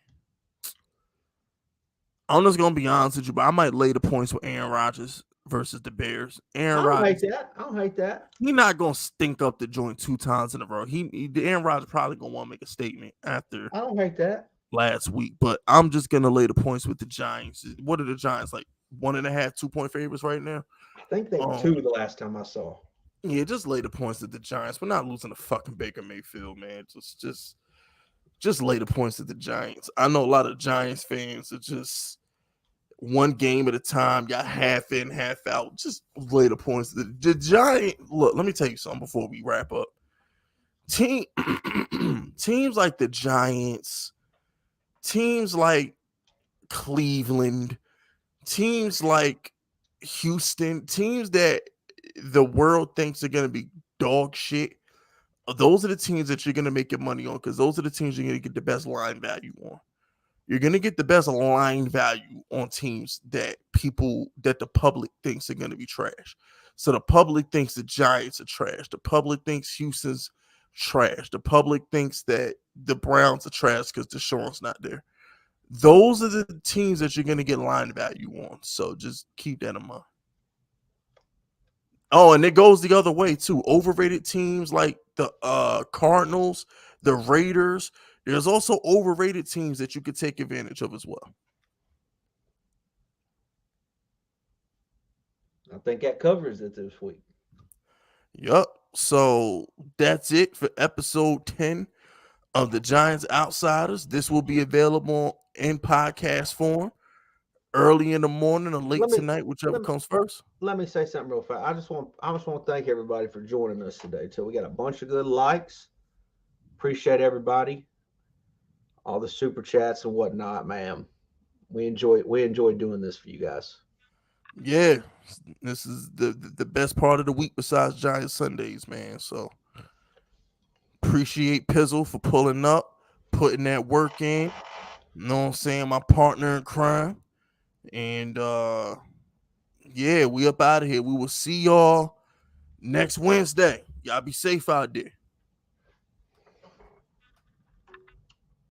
I'm just gonna be honest with you, but I might lay the points with Aaron Rodgers versus the Bears. I don't hate that. He's not gonna stink up the joint 2 times in a row. Aaron Rodgers probably gonna want to make a statement after. I don't hate that. Last week, but I'm just gonna lay the points with the Giants. What are the Giants like? 1.5, 2-point favorites right now? I think they were 2 the last time I saw. Yeah, just lay the points with the Giants. We're not losing to fucking Baker Mayfield, man. Just lay the points to the Giants. I know a lot of Giants fans are just one game at a time, got half in, half out. Just lay the points to the Giant. Look, let me tell you something before we wrap up. Teams like the Giants. Teams like Cleveland, teams like Houston, teams that the world thinks are going to be dog shit, those are the teams that you're going to make your money on, because those are the teams you're going to get the best line value on. You're going to get the best line value on teams that the public thinks are going to be trash. So the public thinks the Giants are trash. The public thinks Houston's trash. The public thinks that the Browns are trash because Deshaun's not there. Those are the teams that you're going to get line value on. So just keep that in mind. Oh, and it goes the other way too. Overrated teams like the Cardinals, the Raiders. There's also overrated teams that you could take advantage of as well. I think that covers it this week. Yep. So that's it for episode 10 of the Giants Outsiders. This will be available in podcast form early in the morning or late tonight, whichever comes first. Let me say something real fast. I just want to thank everybody for joining us today. So we got a bunch of good likes. Appreciate everybody. All the super chats and whatnot, man. We enjoy doing this for you guys. Yeah, this is the best part of the week besides Giant Sundays, man. So appreciate Pizzle for pulling up, putting that work in. You know what I'm saying? My partner in crime. And yeah, we up out of here. We will see y'all next Wednesday. Y'all be safe out there.